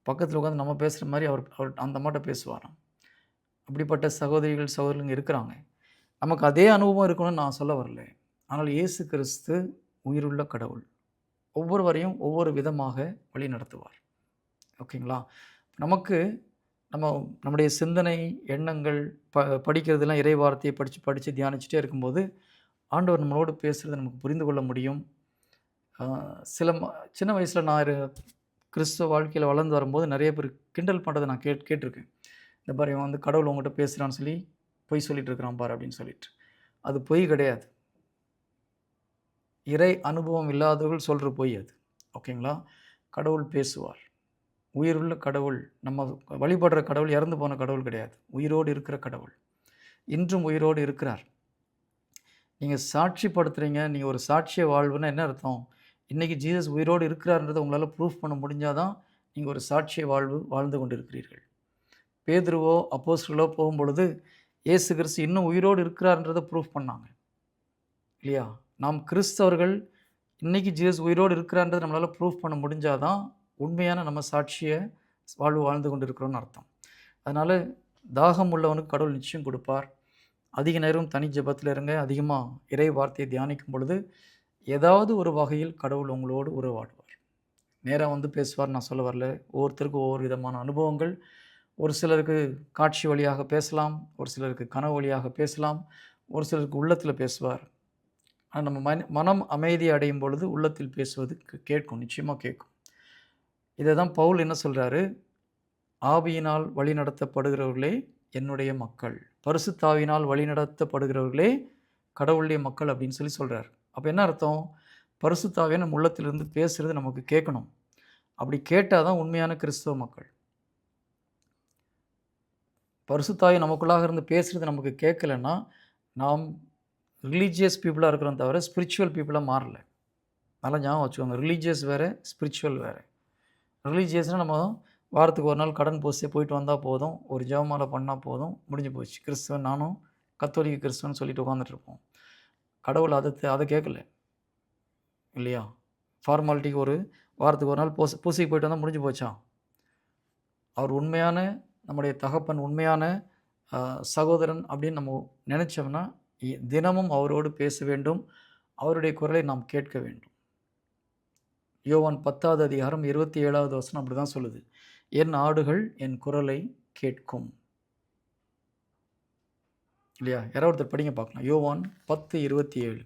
S1: பக்கத்தில் உட்காந்து நம்ம பேசுகிற மாதிரி அவர் அந்த மாட்ட பேசுவாராம். அப்படிப்பட்ட சகோதரிகள் இருக்கிறாங்க. நமக்கு அதே அனுபவம் இருக்கணும்னு நான் சொல்ல வரல. ஆனால் இயேசு கிறிஸ்து உயிருள்ள கடவுள், ஒவ்வொருவரையும் ஒவ்வொரு விதமாக வழி நடத்துவார். ஓகேங்களா? நமக்கு நம்முடைய சிந்தனை எண்ணங்கள் படிக்கிறதுலாம் இறை வார்த்தையை படித்து தியானிச்சுட்டே இருக்கும்போது ஆண்டவர் நம்மளோடு பேசுகிறத நமக்கு புரிந்து கொள்ள முடியும். சின்ன வயசில் நான் கிறிஸ்துவ வாழ்க்கையில் வளர்ந்து வரும்போது நிறைய பேர் கிண்டல் பண்ணுறதை நான் கேட்டிருக்கேன். இந்த மாதிரி இவன் வந்து கடவுள் உங்கள்கிட்ட பேசுகிறான்னு சொல்லி பொய் சொல்லிட்டு இருக்கிறான் பாரு அப்படின்னு சொல்லிட்டு. அது பொய் கிடையாது, இறை அனுபவம் இல்லாதவர்கள் சொல்கிற பொய் அது. ஓகேங்களா? கடவுள் பேசுவார், உயிருள்ள கடவுள். நம்ம வழிபடுற கடவுள் இறந்து போன கடவுள் கிடையாது, உயிரோடு இருக்கிற கடவுள், இன்றும் உயிரோடு இருக்கிறார். நீங்கள் சாட்சிப்படுத்துகிறீங்க, நீங்கள் ஒரு சாட்சிய வாழ்வுன்னா என்ன அர்த்தம்? இன்றைக்கி ஜீசஸ் உயிரோடு இருக்கிறார்ன்றதை உங்களால் ப்ரூஃப் பண்ண முடிஞ்சால் தான் நீங்கள் ஒரு சாட்சிய வாழ்ந்து கொண்டு இருக்கிறீர்கள். பேதுருவோ அப்போஸ்தலரோ போகும்பொழுது இயேசு கிறிஸ்து இன்னும் உயிரோடு இருக்கிறார்ன்றதை ப்ரூஃப் பண்ணாங்க இல்லையா? நாம் கிறிஸ்தவர்கள் இன்றைக்கி ஜீசஸ் உயிரோடு இருக்கிறான்றதை நம்மளால் ப்ரூஃப் பண்ண முடிஞ்சால் தான் உண்மையான நம்ம சாட்சிய வாழ்ந்து கொண்டு இருக்கிறோன்னு அர்த்தம். அதனால் தாகம் உள்ளவனுக்கு கடவுள் நிச்சயம் கொடுப்பார். அதிக நேரம் தனி ஜெபத்தில் இருங்க, அதிகமாக இறை வார்த்தையை தியானிக்கும் பொழுது ஏதாவது ஒரு வகையில் கடவுள் உங்களோடு உறவாடுவார். நேராக வந்து பேசுவார் நான் சொல்ல வரல. ஒவ்வொருத்தருக்கும் ஒவ்வொரு விதமான அனுபவங்கள். ஒரு சிலருக்கு காட்சி வழியாக பேசலாம், ஒரு சிலருக்கு கனவு வழியாக பேசலாம், ஒரு சிலருக்கு உள்ளத்தில் பேசுவார். ஆனால் நம்ம மனம் அமைதி அடையும் பொழுது உள்ளத்தில் பேசுவது கேட்கும், நிச்சயமாக கேட்கும். இதை தான் பவுல் என்ன சொல்கிறாரு, ஆவியினால் வழி நடத்தப்படுகிறவர்களே என்னுடைய மக்கள், பரிசுத்தாவினால் வழி நடத்தப்படுகிறவர்களே கடவுளுடைய மக்கள் அப்படின்னு சொல்லி சொல்கிறார். அப்போ என்ன அர்த்தம்? பரிசுத்தாவியை நம்ம உள்ளத்திலிருந்து பேசுகிறது நமக்கு கேட்கணும். அப்படி கேட்டால் தான் உண்மையான கிறிஸ்தவ மக்கள். பரிசுத்தாவி நமக்குள்ளாக இருந்து பேசுகிறது நமக்கு கேட்கலன்னா நாம் ரிலீஜியஸ் பீப்புளாக இருக்கிறோம் தவிர ஸ்பிரிச்சுவல் பீப்புளாக மாறலை. நல்லா ஞாபகம் வச்சுக்கோங்க, ரிலீஜியஸ் வேறு, ஸ்பிரிச்சுவல் வேறு. ரிலீஜியஸ்னால் நம்ம வாரத்துக்கு ஒரு நாள் கடன் போஸ்டே போயிட்டு வந்தால் போதும், ஒரு ஜெபமாலை பண்ணால் போதும், முடிஞ்சு போச்சு. கிறிஸ்துவன் நானும் கத்தோலிக்க கிறிஸ்துவன் சொல்லிட்டு உட்காந்துட்ருப்போம். கடவுள் அதை கேட்கல இல்லையா? ஃபார்மாலிட்டிக்கு ஒரு வாரத்துக்கு ஒரு நாள் பூசைக்கு போயிட்டு வந்தால் முடிஞ்சு போச்சா? அவர் உண்மையான நம்முடைய தகப்பன், உண்மையான சகோதரன் அப்படின்னு நம்ம நினச்சோம்னா தினமும் அவரோடு பேச வேண்டும், அவருடைய குரலை நாம் கேட்க வேண்டும். யோவான் 10வது அதிகாரம் 27வது வசனம் அப்படி தான் சொல்லுது, என் ஆடுகள் என் குரலை கேட்கும் இல்லையா? யாராவது ஒருத்தர் படிங்க பார்க்கலாம். யோவான் 10:27.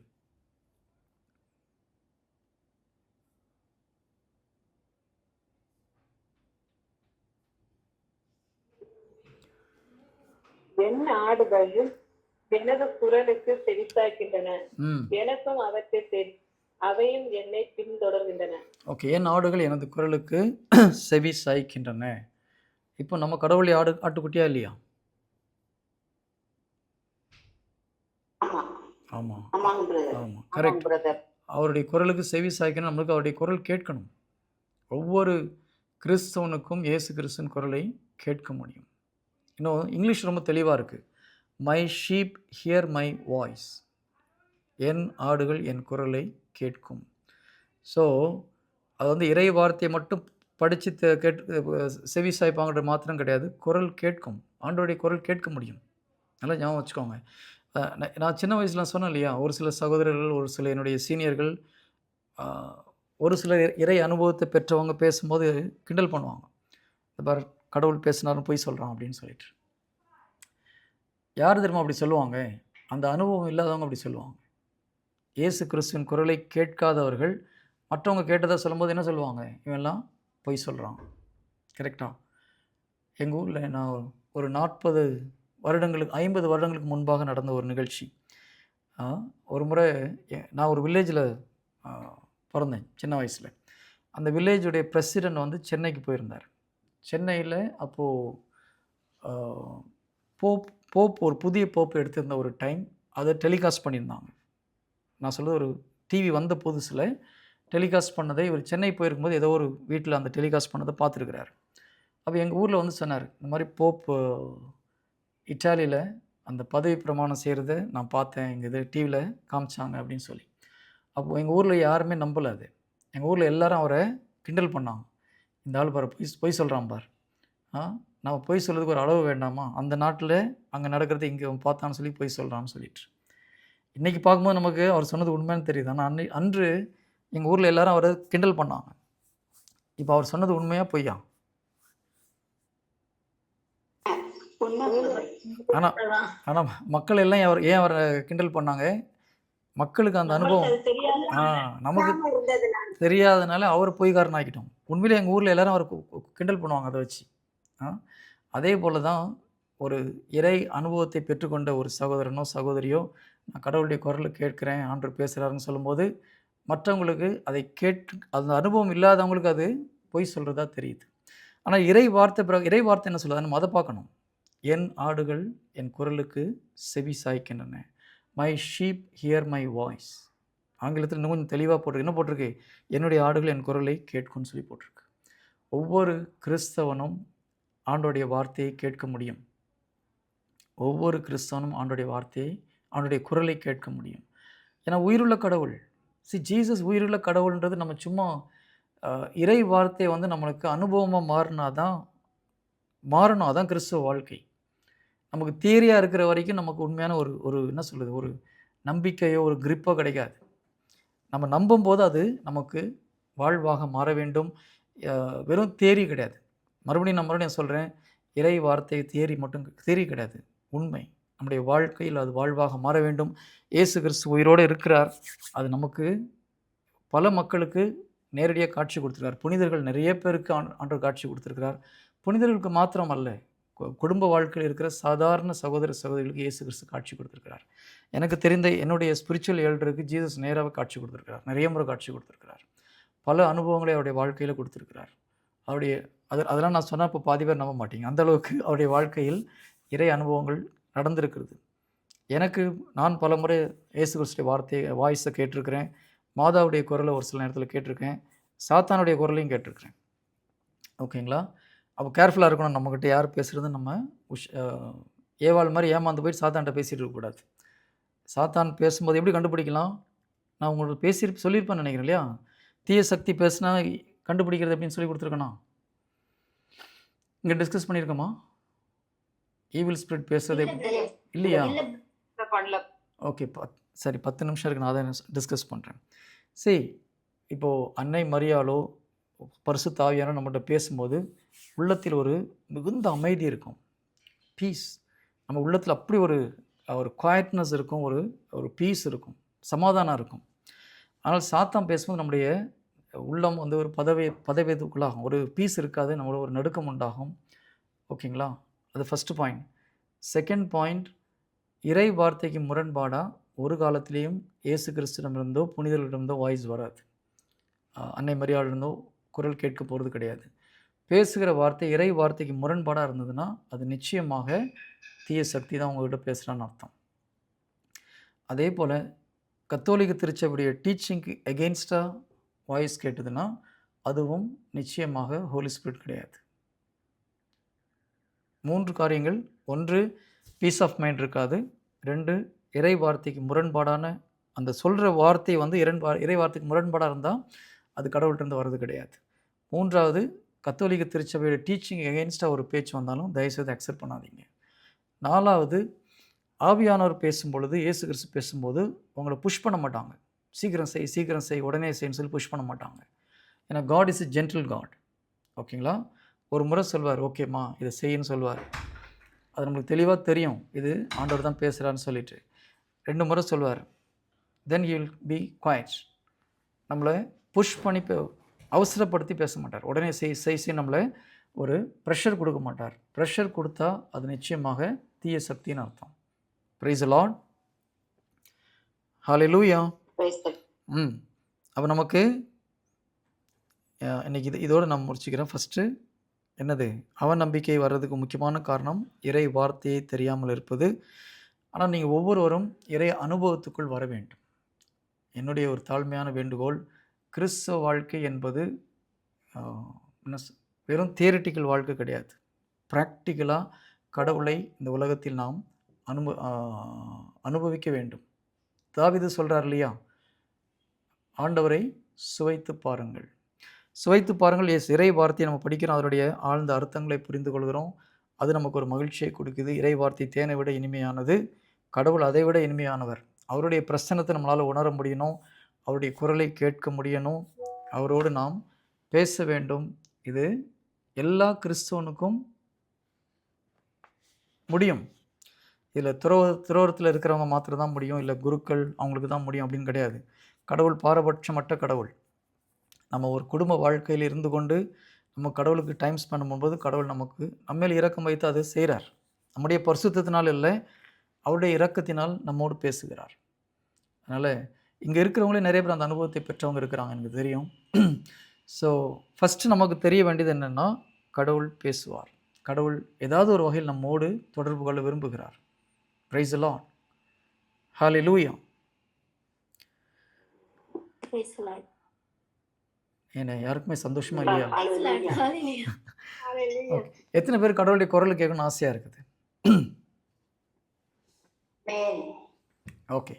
S2: என் ஆடுகள் எனது குரலுக்கு செவிசாய்க்கின்றன, எனக்கும் அவற்றை அவையும் என்னை பின்தொடர்கின்றன.
S1: ஓகே, என் ஆடுகள் எனது குரலுக்கு செவி சாய்க்கின்றன. இப்போ நம்ம கடவுளை ஆட்டுக்குட்டியா இல்லையா? ஆமாம் ஆமாம் கரெக்ட். அவருடைய குரலுக்கு செவி சாய்க்கணும், நம்மளுக்கு அவருடைய குரல் கேட்கணும். ஒவ்வொரு கிறிஸ்தவனுக்கும் இயேசு கிறிஸ்துவின் குரலை கேட்க முடியும். இன்னும் இங்கிலீஷ் ரொம்ப தெளிவாக இருக்குது, my sheep hear my voice, என் ஆடுகள் என் குரலை கேட்கும். ஸோ அது வந்து இறை வார்த்தையை மட்டும் படித்து செவி சாய்ப்பாங்கன்ற மாத்திரம் கிடையாது. குரல் கேட்கும். ஆண்டவருடைய குரல் கேட்க முடியும். நல்லா ஞாபகம் வச்சுக்கோங்க. நான் சின்ன வயசுல சொன்னேன் இல்லையா? ஒரு சில சகோதரர்கள், ஒரு சில என்னுடைய சீனியர்கள், அ ஒரு சில இறை அனுபவத்தை பெற்றவங்க பேசும்போது கிண்டல் பண்ணுவாங்க. "இந்த பாரு கடவுள் பேசினாருன்னு பொய் சொல்றான்" அப்படின்னு சொல்லிட்டு. யார் தெரியுமா அப்படி சொல்லுவாங்க? அந்த அனுபவம் இல்லாதவங்க அப்படி சொல்லுவாங்க. இயேசு கிறிஸ்துவின் குரலை கேட்காதவர்கள் மற்றவங்க கேட்டதா சொல்லும்போது என்ன சொல்லுவாங்க? "இவன்லாம் பொய் சொல்றான்." கரெக்ட்டா? எங்க ஊர்ல நான் ஒரு 40 வருடங்களுக்கு 50 வருடங்களுக்கு முன்பாக நடந்த ஒரு நிகழ்ச்சி. ஆ ஒரு முறை நான் ஒரு வில்லேஜில அ பொறந்தேன் சின்ன வயசுல. அந்த வில்லேஜுடைய பிரசிடென்ட் வந்து சென்னைக்கு போயிருந்தார். சென்னையில அப்போ அ போப் போப் ஒரு புதிய போப் எடுத்திருந்த ஒரு டைம். அத டெலிகாஸ்ட் பண்ணியிருந்தாங்க. நான் சொல்றது ஒரு டிவி வந்த புதுசுல டெலிகாஸ்ட் பண்ணதை இவர் சென்னை போயிருக்கும்போது ஏதோ ஒரு வீட்ல அந்த டெலிகாஸ்ட் பண்ணத பார்த்துருக்கிறாரு. அப்ப எங்க ஊர்ல வந்து சொன்னாரு. இந்த மாரி போப் இட்டாலியில அந்த பதவி பிரமாணம் செய்றத நான் பார்த்தேன். எங்க இது டிவில காமிச்சாங்க அப்படின்னு சொல்லி. அப்போ எங்க ஊர்ல யாருமே நம்பல அது. எங்க ஊர்ல எல்லாரும் அவர கிண்டல் பண்ணாங்க. இந்த ஆள் பாரு பொய் பொய் சொல்றான் பாரு. ஆ நம்ம பொய் சொல்றதுக்கு ஒரு அளவு வேண்டாமா? அந்த நாட்ல அங்க நடக்கிறத இங்க அவன் பார்த்தான்னு சொல்லி பொய் சொல்றான்னு சொல்லிட்டு. இன்னைக்கு பார்க்கும்போது நமக்கு அவர் சொன்னது உண்மைன்னு தெரியுது. ஆனா அன்று எங்க ஊர்ல எல்லாரும் அவர கிண்டல் பண்ணாங்க. இப்ப அவர் சொன்னது உண்மையா? பொய்யா?
S3: உண்மை பிரதர்.
S1: ஆனா
S3: உண்மைதான்.
S1: ஆனா மக்கள் எல்லாம் ஏன் அவர கிண்டல் பண்ணாங்க? மக்களுக்கு அந்த
S3: நம்மளுக்கு
S1: அனுபவம்
S3: அது தெரியாத
S1: நமக்கு
S3: இருந்ததுனால.
S1: தெரியாதனால அவர பொய்க்காரன் ஆக்கிட்டோம். உண்மையிலே எங்க ஊர்ல எல்லாரும் அவர கிண்டல் பண்ணுவாங்க அத வச்சு. ஆ அதே போல தான் ஒரு இறை அனுபவத்தை பெற்றுக்கொண்ட ஒரு சகோதரனோ, சகோதரியோ, நான் கடவுளுடைய குரல கேட்கிறேன், ஆண்டவர் பேசுறாருன்னு சொல்லும்போது, மற்றவங்களுக்கு அதை அந்த அனுபவம் இல்லாதவங்களுக்கு அது பொய் சொல்றதா தெரியுது. ஆனா இறை வார்த்தை என்ன சொல்லுது? நம்ம அத பார்க்கணும். "என் ஆடுகள் என் குரலுக்கு செவி சாய்க்கின்றன. My sheep hear my voice." ஆங்கிலத்தில இன்னும் கொஞ்சம் தெளிவா போட்டிருக்கு. என்ன போட்டிருக்கு? "என்னுடைய ஆடுகள் என் குரலை கேட்கும்ன்னு" சொல்லி போட்டிருக்கு. ஒவ்வொரு கிறிஸ்தவனும் ஆண்டவருடைய வார்த்தையை கேட்க முடியும். ஒவ்வொரு கிறிஸ்தவனும் ஆண்டவருடைய வார்த்தையை, ஆண்டவருடைய குரலை கேட்க முடியும். ஏன்னா உயிருள்ள கடவுள். ஜீசஸ் உயிருள்ள கடவுள்ன்றது நம்ம சும்மா அ இறை வார்த்தை வந்து நம்மளுக்கு அனுபவமா மாறணும். அதான் கிறிஸ்துவ வாழ்க்கை. நமக்கு தியரியா இருக்கிற வரைக்கும் நமக்கு உண்மையான ஒரு ஒரு என்ன சொல்றது? ஒரு நம்பிக்கையோ, ஒரு கிரிப்போ கிடைக்காது. நம்ம நம்பும்போது அது நமக்கு வாழ்வாக மாற வேண்டும். வெறும் தியரி கிடையாது. மறுபடியும் சொல்றேன். இறை வார்த்தை தியரி கிடையாது. உண்மை. நம்முடைய வாழ்க்கையில் அது வாழ்வாக மாற வேண்டும். இயேசு கிறிஸ்து உயிரோடு இருக்கிறார். அது நமக்கு பல மக்களுக்கு நேரடியா காட்சி கொடுத்திருக்கிறார். புனிதர்கள் நிறைய பேருக்கு ஆண்டவர் காட்சி கொடுத்திருக்கிறார். புனிதர்களுக்கு மாத்திரம் அல்ல. குடும்ப வாழ்க்கையில் இருக்கிற சாதாரண சகோதர, சகோதரிகளுக்கு இயேசு கிறிஸ்து காட்சி கொடுத்திருக்கிறார். எனக்கு தெரிந்த என்னுடைய ஸ்பிரிச்சுவல் எல்டருக்கு ஜீசஸ் நேராவே காட்சி கொடுத்திருக்கிறார். நிறைய முறை காட்சி கொடுத்திருக்கிறார். பல அனுபவங்களை அவருடைய வாழ்க்கையில கொடுத்திருக்கிறார். அவருடைய அதெல்லாம் நான் சொன்னா இப்போ பாதி பேர் நம்ப மாட்டீங்க. அந்த அளவுக்கு அவருடைய வாழ்க்கையில் இறை அனுபவங்கள் நடந்திருக்கிறது. நான் பலமுறை இயேசு கிறிஸ்துடைய வாய்ஸை கேட்டிருக்கிறேன். மாதாவுடைய குரலை ஒரு சில நேரத்தில் கேட்டிருக்கேன். சாத்தானுடைய குரலையும் கேட்டிருக்கிறேன். ஓகேங்களா? அப்போ கேர்ஃபுல்லா இருக்கணும். நம்மகிட்ட யார் பேசுறது நம்ம ஏவாள் மாரி ஏமாந்து போயிட்டு சாத்தான்ட்ட பேசிட்டு இருக்கக்கூடாது. சாத்தான் பேசும்போது எப்படி கண்டுபிடிக்கலாம்? நான் உங்களுக்கு சொல்லியிருப்பேன்னு நினைக்கிறேன் இல்லையா? தீய சக்தி பேசினா கண்டுபிடிக்கிறது எப்படின்னு சொல்லி கொடுத்துருக்கேனா? இங்க டிஸ்கஸ் பண்ணியிருக்கோமா? ஈவில் ஸ்பிரிட் பேசுறது இல்லையா?
S2: பண்ணல.
S1: ஓகே. சரி 10 நிமிஷம் இருக்கு. நான் அத டிஸ்கஸ் பண்றேன். இப்போ அன்னை மரியாளோ, பரிசுத்த ஆவியானவரோ நம்மகிட்ட பேசும்போது, உள்ளத்தில் ஒரு மிகுந்த அமைதி இருக்கும். பீஸ். நம்ம உள்ளத்துல அப்படி ஒரு குவைட்னஸ் இருக்கும். ஒரு பீஸ் இருக்கும். சமாதானம் இருக்கும். ஆனால் சாத்தான் பேசும்போது நம்முடைய உள்ளம் வந்து ஒரு பதவேதுக்குள்ளாகும். ஒரு பீஸ் இருக்காது. நம்மளுக்கு ஒரு நடுக்கம் உண்டாகும். ஓகேங்களா? அது ஃபர்ஸ்ட் பாயிண்ட். செகண்ட் பாயிண்ட், இறை வார்த்தைக்கு முரண்பாடா ஒரு காலத்திலேயும் இயேசு கிறிஸ்துவிடமிருந்தோ, புனிதர்களிடமிருந்தோ வாய்ஸ் வராது. அன்னை மரியாளிடமிருந்தோ குரல் கேட்க போகிறது கிடையாது. பேசுகிற வார்த்தை இறை வார்த்தைக்கு முரண்பாடாக இருந்ததுன்னா, அது நிச்சயமாக தீய சக்தி தான் உங்ககிட்ட பேசுகிறான்னு அர்த்தம். அதே போல் கத்தோலிக்க திருச்சபையுடைய டீச்சிங்க்கு எகெயின்ஸ்டாக வாய்ஸ் கேட்டதுன்னா, அதுவும் நிச்சயமாக ஹோலி ஸ்பிரிட் கிடையாது. 3 காரியங்கள். 1 பீஸ் ஆஃப் மைண்ட் இருக்காது. 2 இறை வார்த்தைக்கு முரண்பாடான அந்த சொல்கிற வார்த்தை வந்து இறை வார்த்தைக்கு முரண்பாடாக இருந்தால் அது கடவுள்கிட்டருந்து வர்றது கிடையாது. 3வது, கத்தோலிக்க திருச்சபையோட டீச்சிங் எகெயின்ஸ்டாக ஒரு பேச்சு வந்தாலும் தயவுசெய்து அக்செப்ட் பண்ணாதீங்க. 4வது, ஆவியானவர் பேசும்பொழுது, இயேசு கிறிஸ்து பேசும்போது உங்களை புஷ் பண்ண மாட்டாங்க. சீக்கிரம் செய், உடனே செய்ன்னு சொல்லி புஷ் பண்ண மாட்டாங்க. ஏன்னா God is a gentle God. ஓகேங்களா? ஒரு முறை சொல்வார், ஓகேம்மா இதை செய்யின்னு சொல்வார். அது நம்மளுக்கு தெளிவாக தெரியும், இது ஆண்டவர் தான் பேசுகிறான்னு சொல்லிட்டு. 2 முறை சொல்வார், தென் he will be quiet. நம்மளை புஷ் பண்ணி அவசரப்படுத்தி பேச மாட்டார். உடனே செய் நம்மளை ஒரு ப்ரெஷர் கொடுக்க மாட்டார். ப்ரெஷர் கொடுத்தா அது நிச்சயமாக தீய சக்தின்னு அர்த்தம். Praise the Lord. ஹல்லேலூயா. அப்போ நமக்கு இன்னைக்கு இதோடு நான் முடிச்சுக்கிறேன். ஃபஸ்ட்டு என்னது, அவநம்பிக்கை வர்றதுக்கு முக்கியமான காரணம் இறை வார்த்தையை தெரியாமல் இருப்பது. ஆனால் நீங்கள் ஒவ்வொருவரும் இறை அனுபவத்துக்குள் வர வேண்டும். என்னுடைய ஒரு தாழ்மையான வேண்டுகோள், கிறிஸ்தவ வாழ்க்கை என்பது வெறும் தியரிட்டிக்கல் வாழ்க்கை கிடையாது. ப்ராக்டிக்கலாக கடவுளை இந்த உலகத்தில் நாம் அனுபவிக்க வேண்டும். தாவீது சொல்கிறார் இல்லையா, ஆண்டவரை சுவைத்து பாருங்கள். சுவைத்து பாருங்கள். இறை வார்த்தையை நம்ம படிக்கிறோம், அதனுடைய ஆழ்ந்த அர்த்தங்களை புரிந்து கொள்கிறோம். அது நமக்கு ஒரு மகிழ்ச்சியை கொடுக்குது. இறை வார்த்தை தேனை விட இனிமையானது, கடவுள் அதை விட இனிமையானவர். அவருடைய பிரசன்னத்தை நம்மளால் உணர முடியணும், அவருடைய குரலை கேட்க முடியணும், அவரோடு நாம் பேச வேண்டும். இது எல்லா கிறிஸ்தவனுக்கும் முடியும். இதில் துறவரத்தில் இருக்கிறவங்க மாத்திரம் தான் முடியும், இல்லை குருக்கள் அவங்களுக்கு தான் முடியும் அப்படின்னு கிடையாது. கடவுள் பாரபட்சமற்ற கடவுள். நம்ம ஒரு குடும்ப வாழ்க்கையில் இருந்து கொண்டு நம்ம கடவுளுக்கு டைம் ஸ்பெண்ட் பண்ணும்போது கடவுள் நமக்கு நம்மேல் இரக்கம் வைத்து அதை செய்கிறார். நம்முடைய பரிசுத்தத்தினால் இல்லை, அவருடைய இரக்கத்தினால் நம்மோடு பேசுகிறார். அதனால் இங்கே இருக்கிறவங்களே நிறைய பேர் அந்த அனுபவத்தை பெற்றவங்க இருக்கிறாங்க, எனக்கு தெரியும். ஸோ ஃபஸ்ட்டு நமக்கு தெரிய வேண்டியது என்னென்னா, கடவுள் பேசுவார். கடவுள் ஏதாவது ஒரு வகையில் நம்மோடு தொடர்பு கொள்ள விரும்புகிறார். Praise the Lord. ஹல்லேலூயா. ஏன்னா யாருக்குமே சந்தோஷமா இல்லையா? எத்தனை பேர் கடவுளுடைய குரல் கேட்கணும்னு ஆசையாக இருக்குது? Okay,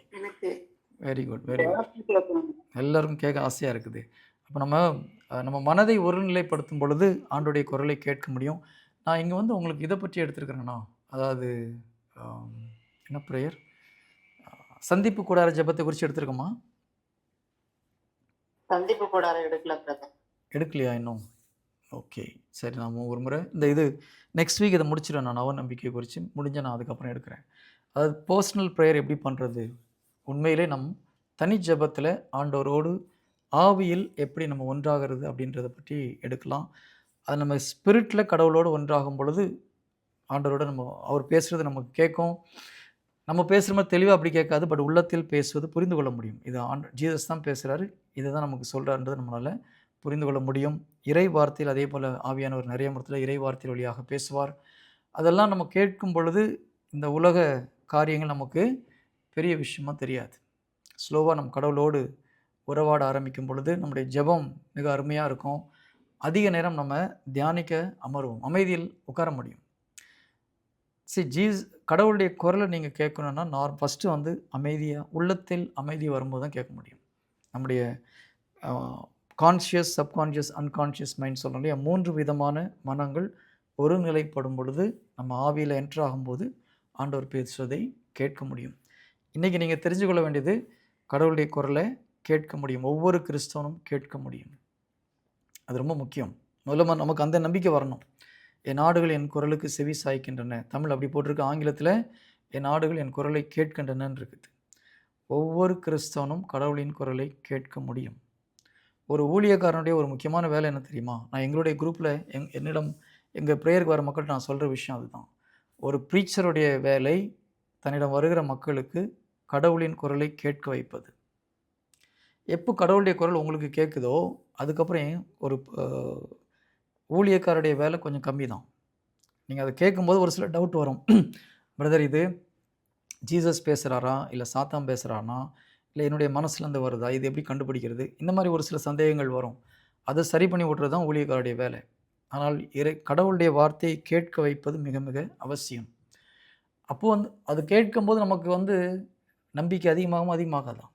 S1: very good, very good. எல்லாருக்கும் கேட்க ஆசையாக இருக்குது. அப்போ நம்ம மனதை ஒருநிலைப்படுத்தும் பொழுது ஆண்டோடைய குரலை கேட்க முடியும். நான் இங்கே வந்து உங்களுக்கு இதை பற்றி எடுத்துருக்கிறேங்கண்ணா, அதாவது என்ன ப்ரேயர், சந்திப்பு கூடார ஜெபத்தை குறித்து எடுத்துருக்கோமா?
S2: சந்திப்பு கூடாரம்
S1: எடுக்கலையா இன்னும்? ஓகே, சரி. நான் ஒரு முறை இது நெக்ஸ்ட் வீக் இதை முடிச்சிடுவேன். நான் அவநம்பிக்கை குறித்து முடிஞ்சால் நான் அதுக்கப்புறம் எடுக்கிறேன். அதாவது பர்சனல் ப்ரேயர் எப்படி பண்ணுறது, உண்மையிலே நம் தனி ஜெபத்தில் ஆண்டவரோடு ஆவியில் எப்படி நம்ம ஒன்றாகிறது அப்படின்றத பற்றி எடுக்கலாம். அது நம்ம ஸ்பிரிட்டில் கடவுளோடு ஒன்றாகும் பொழுது ஆண்டவரோடு அவர் பேசுகிறது நமக்கு கேட்கும். நம்ம பேசுகிற மாதிரி தெளிவாக அப்படி கேட்காது, பட் உள்ளத்தில் பேசுவது புரிந்து கொள்ள முடியும். இது ஜீசஸ் தான் பேசுகிறாரு, இதை தான் நமக்கு சொல்கிறாருன்றது நம்மளால் புரிந்து கொள்ள முடியும். இறை வார்த்தையில் அதே போல் ஆவியானவர் நிறைய முறையில் இறை வார்த்தையில் வழியாக பேசுவார். அதெல்லாம் நம்ம கேட்கும் பொழுது இந்த உலக காரியங்கள் நமக்கு பெரிய விஷயமாக தெரியாது. ஸ்லோவாக நம்ம கடவுளோடு உறவாட ஆரம்பிக்கும் பொழுது நம்முடைய ஜெபம் மிக அருமையாக இருக்கும். அதிக நேரம் நம்ம தியானிக்க அமர்வோம், அமைதியில் உட்கார முடியும். கடவுளுடைய குரலை நீங்கள் கேட்கணுன்னா ஃபஸ்ட்டு அமைதியாக, உள்ளத்தில் அமைதி வரும்போது தான் கேட்க முடியும். நம்முடைய கான்ஷியஸ், சப்கான்ஷியஸ், அன்கான்ஷியஸ் மைண்ட் சொல்கிறோம் இல்லையா, 3 விதமான மனங்கள் ஒருநிலைப்படும் பொழுது நம்ம ஆவியில் என்ட்ரு ஆகும்போது ஆண்டவர் பேசுவதை கேட்க முடியும். இன்றைக்கி நீங்கள் தெரிஞ்சு கொள்ள வேண்டியது, கடவுளுடைய குரலை கேட்க முடியும், ஒவ்வொரு கிறிஸ்தவனும் கேட்க முடியும். அது ரொம்ப முக்கியம். முதல்ல நமக்கு அந்த நம்பிக்கை வரணும். என் நாடுகள் என் குரலுக்கு செவி சாய்க்கின்றன. தமிழ் அப்படி போட்டிருக்கு, ஆங்கிலத்தில் என் நாடுகள் என் குரலை கேட்கின்றனன்னு இருக்குது. ஒவ்வொரு கிறிஸ்தவனும் கடவுளின் குரலை கேட்க முடியும். ஒரு ஊழியக்காரனுடைய ஒரு முக்கியமான வேலை என்ன தெரியுமா? நான் எங்களுடைய குரூப்பில் எங்கள் ப்ரேயருக்கு வர மக்கள்கிட்ட நான் சொல்கிற விஷயம் அதுதான். ஒரு ப்ரீச்சருடைய வேலை தன்னிடம் வருகிற மக்களுக்கு கடவுளின் குரலை கேட்க வைப்பது. எப்போ கடவுளுடைய குரல் உங்களுக்கு கேட்குதோ அதுக்கப்புறம் ஒரு ஊழியக்காரருடைய வேலை கொஞ்சம் கம்மி தான். நீங்கள் அதை கேட்கும்போது ஒரு சில டவுட் வரும். பிரதர், இது ஜீசஸ் பேசுகிறாரா, இல்லை சாத்தான் பேசுகிறானா, இல்லை என்னுடைய மனசுலேருந்து வருதா, இது எப்படி கண்டுபிடிக்கிறது, இந்த மாதிரி ஒரு சில சந்தேகங்கள் வரும். அதை சரி பண்ணி விட்றது தான் ஊழியக்காரருடைய வேலை. ஆனால் கடவுளுடைய வார்த்தையை கேட்க வைப்பது மிக மிக அவசியம். அப்போது அது கேட்கும்போது நமக்கு நம்பிக்கை அதிகமாகாதான்.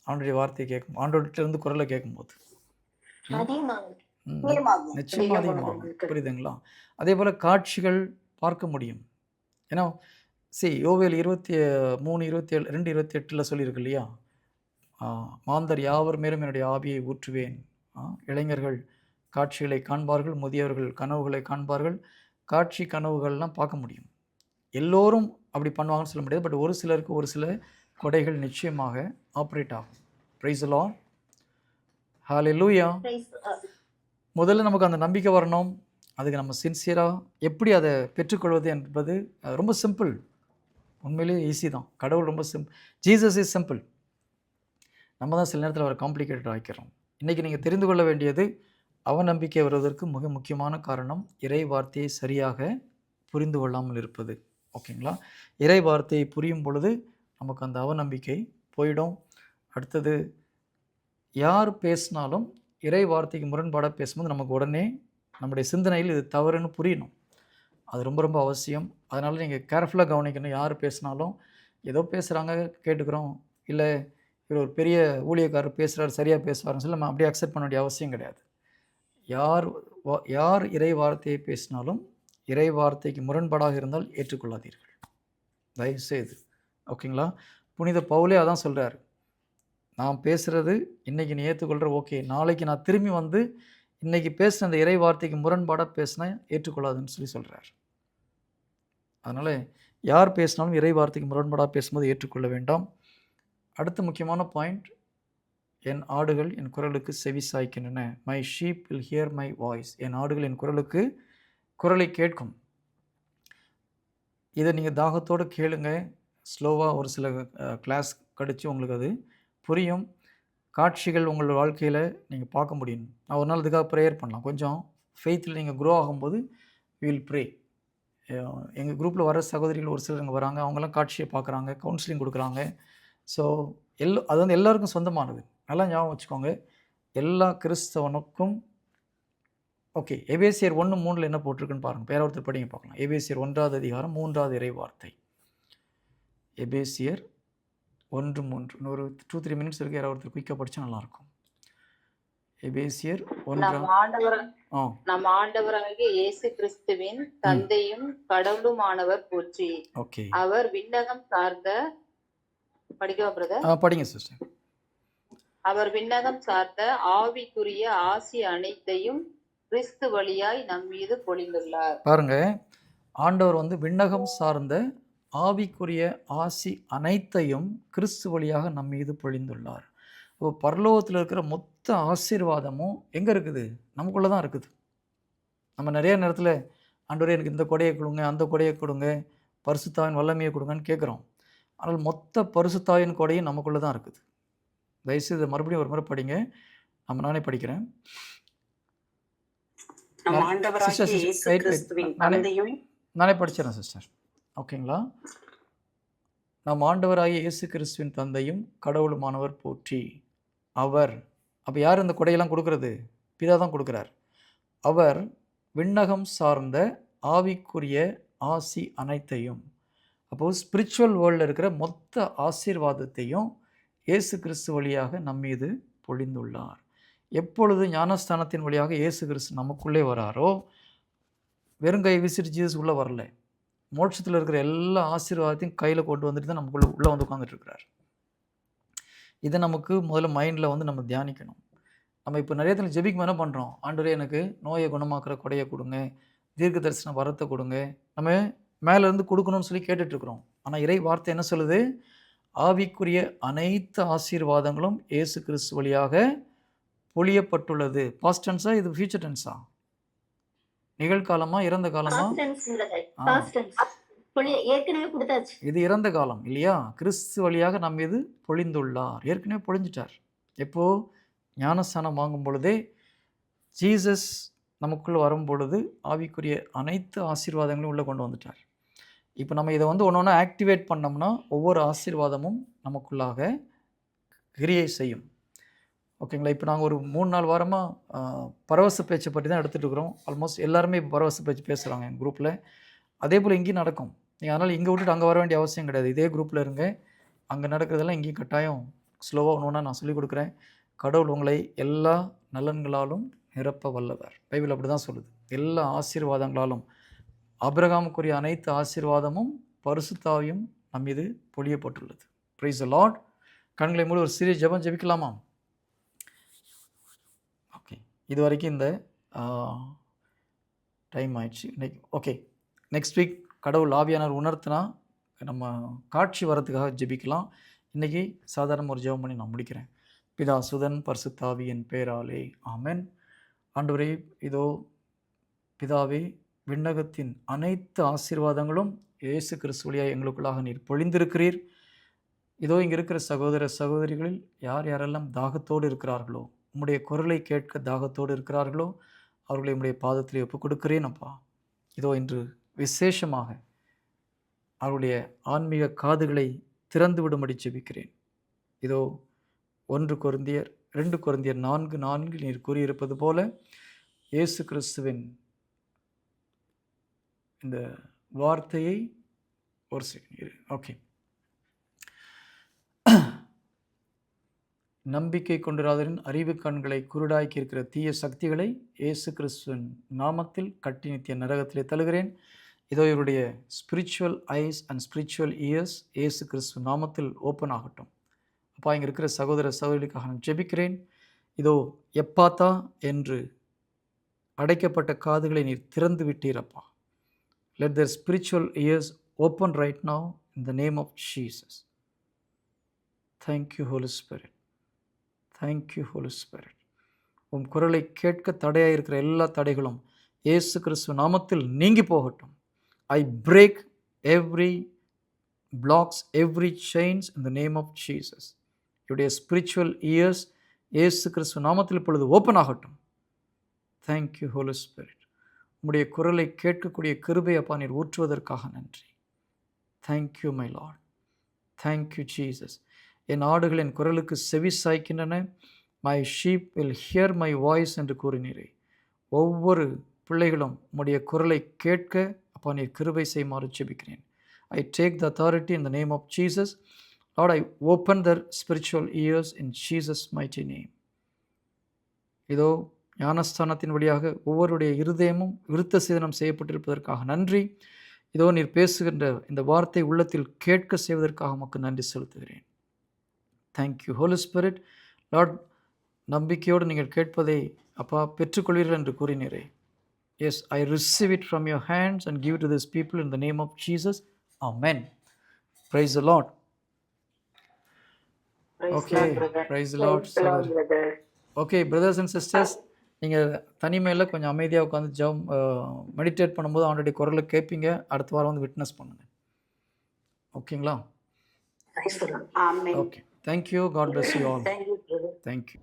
S1: ஆண்டோடைய வார்த்தையை கேட்கும், ஆண்டோர்கிட்ட இருந்து குரலை கேட்கும்போது
S3: அதிகமாகும்.
S1: ம்,
S2: நிச்சயமாகும்.
S1: நிச்சயமா அதிகமாகும்.
S3: அதிகமாகும்.
S1: புரியுதுங்களா? அதே போல் காட்சிகள் பார்க்க முடியும். ஏன்னா யோவேல் 23:27 2:28 சொல்லியிருக்கு இல்லையா? மாந்தர் யாவர் மேலும் என்னுடைய ஆவியை ஊற்றுவேன். இளைஞர்கள் காட்சிகளை காண்பார்கள், முதியவர்கள் கனவுகளை காண்பார்கள். காட்சி கனவுகள்லாம் பார்க்க முடியும். எல்லோரும் அப்படி பண்ணுவாங்கன்னு சொல்ல முடியாது. பட் ஒரு சிலருக்கு ஒரு சில கொடைகள் நிச்சயமாக ஆப்ரேட் ஆகும். Praise the Lord. ஹல்லேலூயா. முதல்ல நமக்கு அந்த நம்பிக்கை வரணும். அதுக்கு நம்ம சின்சியராக எப்படி அதை பெற்றுக்கொள்வது என்பது ரொம்ப சிம்பிள். உண்மையிலேயே ஈஸி தான். கடவுள் ரொம்ப ஜீசஸ் இஸ் சிம்பிள். நம்ம தான் சில நேரத்தில் அவரை காம்ப்ளிகேட்டட் ஆக்கிறோம். இன்றைக்கி நீங்கள் தெரிந்து கொள்ள வேண்டியது, அவநம்பிக்கை வருவதற்கு மிக முக்கியமான காரணம் இறை வார்த்தையை சரியாக புரிந்து கொள்ளாமல் இருப்பது. ஓகேங்களா? இறை வார்த்தையை புரியும் பொழுது நமக்கு அந்த அவநம்பிக்கை போயிடும். அடுத்தது, யார் பேசினாலும் இறை வார்த்தைக்கு முரண்பாடாக பேசும்போது நமக்கு உடனே நம்முடைய சிந்தனையில் இது தவறுன்னு புரியணும். அது ரொம்ப ரொம்ப அவசியம். அதனால் நீங்கள் கேர்ஃபுல்லாக கவனிக்கணும். யார் பேசினாலும் ஏதோ பேசுகிறாங்க கேட்டுக்கிறோம், இல்லை இவர் ஒரு பெரிய ஊழியக்காரர் பேசுகிறார் சரியாக பேசுவார்னு சொல்லி நம்ம அப்படியே அக்செப்ட் பண்ண வேண்டிய அவசியம் கிடையாது. யார் இறை வார்த்தையை பேசினாலும் இறை வார்த்தைக்கு முரண்பாடாக இருந்தால் ஏற்றுக்கொள்ளாதீர்கள், தயவுசெய்து. ஓகேங்களா? புனித பவுலே அதான் சொல்கிறார். நான் பேசுகிறது இன்றைக்கி நீ ஏற்றுக்கொள்கிற, ஓகே, நாளைக்கு நான் திரும்பி வந்து இன்றைக்கி பேசின அந்த இறை வார்த்தைக்கு முரண்பாடாக பேசினா ஏற்றுக்கொள்ளாதுன்னு சொல்கிறார். அதனால் யார் பேசினாலும் இறை வார்த்தைக்கு முரண்பாடாக பேசும்போது ஏற்றுக்கொள்ள வேண்டாம். அடுத்த முக்கியமான பாயிண்ட், என் ஆடுகள் என் குரலுக்கு செவி சாய்க்கின்றன. My sheep will hear my voice. என் ஆடுகள் என் குரலை கேட்கும். இதை நீங்கள் தாகத்தோடு கேளுங்க. ஸ்லோவாக ஒரு சில கிளாஸ் கடிச்சு உங்களுக்கு அது புரியும். காட்சிகள் உங்கள் வாழ்க்கையில் நீங்கள் பார்க்க முடியும். நான் ஒரு நாள் இதுக்காக ப்ரேயர் பண்ணலாம். கொஞ்சம் ஃபெய்த்தில் நீங்கள் க்ரோ ஆகும்போது வில் ப்ரே. எங்கள் குரூப்பில் வர சகோதரிகள் ஒரு சிலர் இங்கே வராங்க. அவங்களாம் காட்சியை பார்க்குறாங்க, கவுன்சிலிங் கொடுக்குறாங்க. ஸோ அது வந்து எல்லாருக்கும் சொந்தமானது. நல்லா ஞாபகம் வச்சுக்கோங்க. எல்லா கிறிஸ்தவனுக்கும். ஓகே, எபேசியர் 1:3 என்ன போட்டிருக்குன்னு பாருங்கள். பேர ஒருத்தர் படிங்க பார்க்கலாம். எபேசியர் 1வது அதிகாரம் 3வது இறை வார்த்தை. எபேசியர் 1:3. இன்னொரு 2-3 மினிட்ஸ் இருக்குது. யாராவது ஒருத்தர் குயிக்காக படித்தா நல்லாயிருக்கும். எபேசியர் 1.
S2: நம் ஆண்டவராகிய இயேசு கிறிஸ்துவின் தந்தையும் கடவுளுமானவர் போற்றி.
S1: ஓகே,
S2: அவர் விண்ணகம் சார்ந்த படிக்கவா பிரதர்?
S1: படிங்க சிஸ்டர்.
S2: அவர் விண்ணகம் சார்ந்த ஆவிக்குரிய ஆசி அனைத்தையும் கிறிஸ்து வழியாய் நம் மீது பொழிந்துள்ளார்.
S1: பாருங்க, ஆண்டவர் வந்து விண்ணகம் சார்ந்த ஆவிக்குரிய ஆசி அனைத்தையும் கிறிஸ்து வழியாக நம் மீது பொழிந்துள்ளார். இப்போ பரலோகத்தில் இருக்கிற மொத்த ஆசீர்வாதமும் எங்கே இருக்குது? நமக்குள்ளே தான் இருக்குது. நம்ம நிறைய நேரத்தில் ஆண்டவரே எனக்கு இந்த கொடையை கொடுங்க, அந்த கொடையை கொடுங்க, பரிசுத்தாவின் வல்லமையை கொடுங்கன்னு கேட்குறோம். ஆனால் மொத்த பரிசுத்தாவின் கொடையும் நமக்குள்ளே தான் இருக்குது. தயவுசெய்து மறுபடியும் ஒரு முறை படிங்க. நானே படிக்கிறேன். நானே படிச்சிடறேன் சிஸ்டர். ஓகேங்களா? நம் ஆண்டவராகிய இயேசு கிறிஸ்துவின் தந்தையும் கடவுளுமானவர் போற்றி. அவர், அப்போ யார் இந்த கொடையெல்லாம் கொடுக்கறது? பிதா தான் கொடுக்குறார். அவர் விண்ணகம் சார்ந்த ஆவிக்குரிய ஆசி அனைத்தையும், அப்போது ஸ்பிரிச்சுவல் வேர்ல்டில் இருக்கிற மொத்த ஆசீர்வாதத்தையும் இயேசு கிறிஸ்து வழியாக நம்மீது பொழிந்துள்ளார். எப்பொழுது ஞானஸ்தானத்தின் வழியாக இயேசு கிறிஸ்து நமக்குள்ளே வராரோ, வெறுங்கை விசிட்டு ஜீசஸ் உள்ளே வரல, மோட்சத்தில் இருக்கிற எல்லா ஆசீர்வாதத்தையும் கையில் கொண்டு வந்துட்டு தான் நமக்குள்ளே வந்து உட்காந்துட்டு இருக்கிறார். இதை நமக்கு முதல்ல மைண்டில் வந்து நம்ம தியானிக்கணும். நம்ம இப்போ நிறைய இடத்துல ஜெபிக்கும் என்ன பண்ணுறோம்? ஆண்டவரே எனக்கு நோயை குணமாக்குற கொடையை கொடுங்க, தீர்க்க தரிசன வரத்தை கொடுங்க, நம்ம மேலேருந்து கொடுக்கணும்னு சொல்லி கேட்டுட்ருக்குறோம். ஆனால் இறை வார்த்தை என்ன சொல்லுது? ஆவிக்குரிய அனைத்து ஆசீர்வாதங்களும் இயேசு கிறிஸ்து வழியாக பொழியப்பட்டுள்ளது. பாஸ்ட் டென்ஸா இது ஃபியூச்சர் டென்ஸா? நிகழ்காலமா இறந்த காலமா? இது இறந்த காலம் இல்லையா? கிறிஸ்து வழியாக நம்ம இது பொழிந்துள்ளார். ஏற்கனவே பொழிஞ்சிட்டார். எப்போ? ஞானஸ்தானம் வாங்கும் பொழுதே ஜீசஸ் நமக்குள்ளே வரும் பொழுது ஆவிக்குரிய அனைத்து ஆசீர்வாதங்களும் உள்ளே கொண்டு வந்துட்டார். இப்போ நம்ம இதை வந்து ஒன்று ஒன்று ஆக்டிவேட் பண்ணோம்னா ஒவ்வொரு ஆசீர்வாதமும் நமக்குள்ளாக கிரியை செய்யும். ஓகேங்களா? இப்போ நாங்கள் ஒரு 3-4 வாரமாக பரவச பேச்சை பற்றி தான் எடுத்துகிட்டு இருக்கிறோம். ஆல்மோஸ்ட் எல்லாருமே இப்போ பரவச பேச்சு பேசுகிறாங்க எங்கள் குரூப்பில். அதே போல் இங்கேயும் நடக்கும். நீங்கள் அதனால் இங்கே விட்டுட்டு அங்கே வர வேண்டிய அவசியம் கிடையாது. இதே குரூப்பில் இருங்க. அங்கே நடக்கிறதெல்லாம் இங்கேயும் கட்டாயம் ஸ்லோவாக ஒன்று ஒன்றா நான் சொல்லிக் கொடுக்குறேன். கடவுள் உங்களை எல்லா நலன்களாலும் நிரப்ப வல்லவர். பைபிள் அப்படி தான் சொல்லுது. எல்லா ஆசீர்வாதங்களாலும் ஆபிரகாமுக்குரிய அனைத்து ஆசீர்வாதமும் பரிசுத்தாவியும் நம் மீது பொழியப்பட்டுள்ளது. Price the Lord. கண்களை மூடி ஒரு சிறிய ஜெபம் ஜெபிக்கலாமா? ஓகே, இது வரைக்கும் இந்த டைம் ஆயிடுச்சு இன்னைக்கு. ஓகே, நெக்ஸ்ட் வீக் கடவுள் ஆவியானவர் உணர்த்தினா நம்ம காட்சி வரத்துக்காக ஜெபிக்கலாம். இன்றைக்கி சாதாரண ஒரு ஜெபம் பண்ணி நான் முடிக்கிறேன். பிதா சுதன் பரிசுத்தாவியின் பேராலே ஆமென். ஆண்டவரே, இதோ பிதாவே, விண்ணகத்தின் அனைத்து ஆசீர்வாதங்களும் இயேசு கிறிஸ்து வழியாக எங்களுக்குள்ளாக நீர் பொழிந்திருக்கிறீர். இதோ இங்கே இருக்கிற சகோதர சகோதரிகளில் யார் யாரெல்லாம் தாகத்தோடு இருக்கிறார்களோ, உம்முடைய குரலை கேட்க தாகத்தோடு இருக்கிறார்களோ, அவர்களை உம்முடைய பாதத்திலே ஒப்புக் கொடுக்கிறேன் அப்பா. இதோ இன்று விசேஷமாக அவருடைய ஆன்மீக காதுகளை திறந்து விடும்படி ஜெபிக்கிறேன். இதோ 1 கொரிந்தியர் 2 கொரிந்தியர் 4:4 நீர் கூறியிருப்பது போல இயேசு கிறிஸ்துவின் இந்த வார்த்தையை ஒரு செகண்ட். ஓகே, நம்பிக்கை கொண்டிராதரின் அறிவு கண்களை குருடாக்கி இருக்கிற தீய சக்திகளை இயேசு கிறிஸ்துவின் நாமத்தில் கட்டி நித்திய நரகத்திலே தழுகிறேன். இதோ இவருடைய spiritual ice and spiritual years இயேசு கிறிஸ்து நாமத்தில் ஓப்பன் ஆகட்டும். அப்பா, இங்கே இருக்கிற சகோதர சகோதரிகளுக்காக நான் ஜெபிக்கிறேன். இதோ எப்பாத்தா என்று அடைக்கப்பட்ட காதுகளை நீர் திறந்து விட்டீரப்பா. Let their spiritual ears open right now in the name of Jesus. Thank you, Holy Spirit. Thank you, Holy Spirit. உம் குரலை கேட்க தடையாக இருக்கிற எல்லா தடைகளும் இயேசு கிறிஸ்து நாமத்தில் நீங்கி போகட்டும். I break every blocks, every chains in the name of Jesus. Your spiritual ears இயேசு கிறிஸ்து நாமத்தில் இப்பொழுது ஓப்பன் ஆகட்டும். Thank you, Holy Spirit. உம்முடைய குரலை கேட்கக்கூடிய கிருபை அப்பா நீர் ஊற்றுவதற்காக நன்றி. Thank you, my Lord. Thank you, Jesus. என் ஆடுகள் என் குரலுக்கு செவி சாய்க்கின்றன. My sheep will hear my voice என்று கூறினீரே. ஒவ்வொரு பிள்ளைகளும் உம்முடைய குரலை கேட்க அப்பா நீர் கிருபை செய்யுமாறு ஜெபிக்கிறேன். I take the authority in the name of Jesus. Lord, I open their spiritual ears in Jesus' mighty name. இதோ ஞானஸ்தானத்தின் வழியாக ஒவ்வொருடைய இருதயமும் விருத்த சேதனம் செய்யப்பட்டிருப்பதற்காக நன்றி. இதோ நீர் பேசுகின்ற இந்த வார்த்தை உள்ளத்தில் கேட்க செய்வதற்காக உமக்கு நன்றி செலுத்துகிறேன். Thank you, Holi spirit. லார்ட், நம்பிக்கையோடு நீங்கள் கேட்பதை அப்பா பெற்றுக்கொள்வீர்கள் என்று கூறினீரே. Yes, I receive it from your hands and give to this people in the name of Jesus. Amen. Praise the Lord. Okay, praise the Lord. Okay, brothers and sisters, நீங்கள் தனிமையில் கொஞ்சம் அமைதியாக உட்காந்து ஜெபம் மெடிடேட் பண்ணும்போது ஆல்ரெடி குரலை கேட்பீங்க. அடுத்த வாரம் வந்து விட்னஸ் பண்ணுங்கள். ஓகேங்களா? Okay, thank you. God bless you all. Thank you.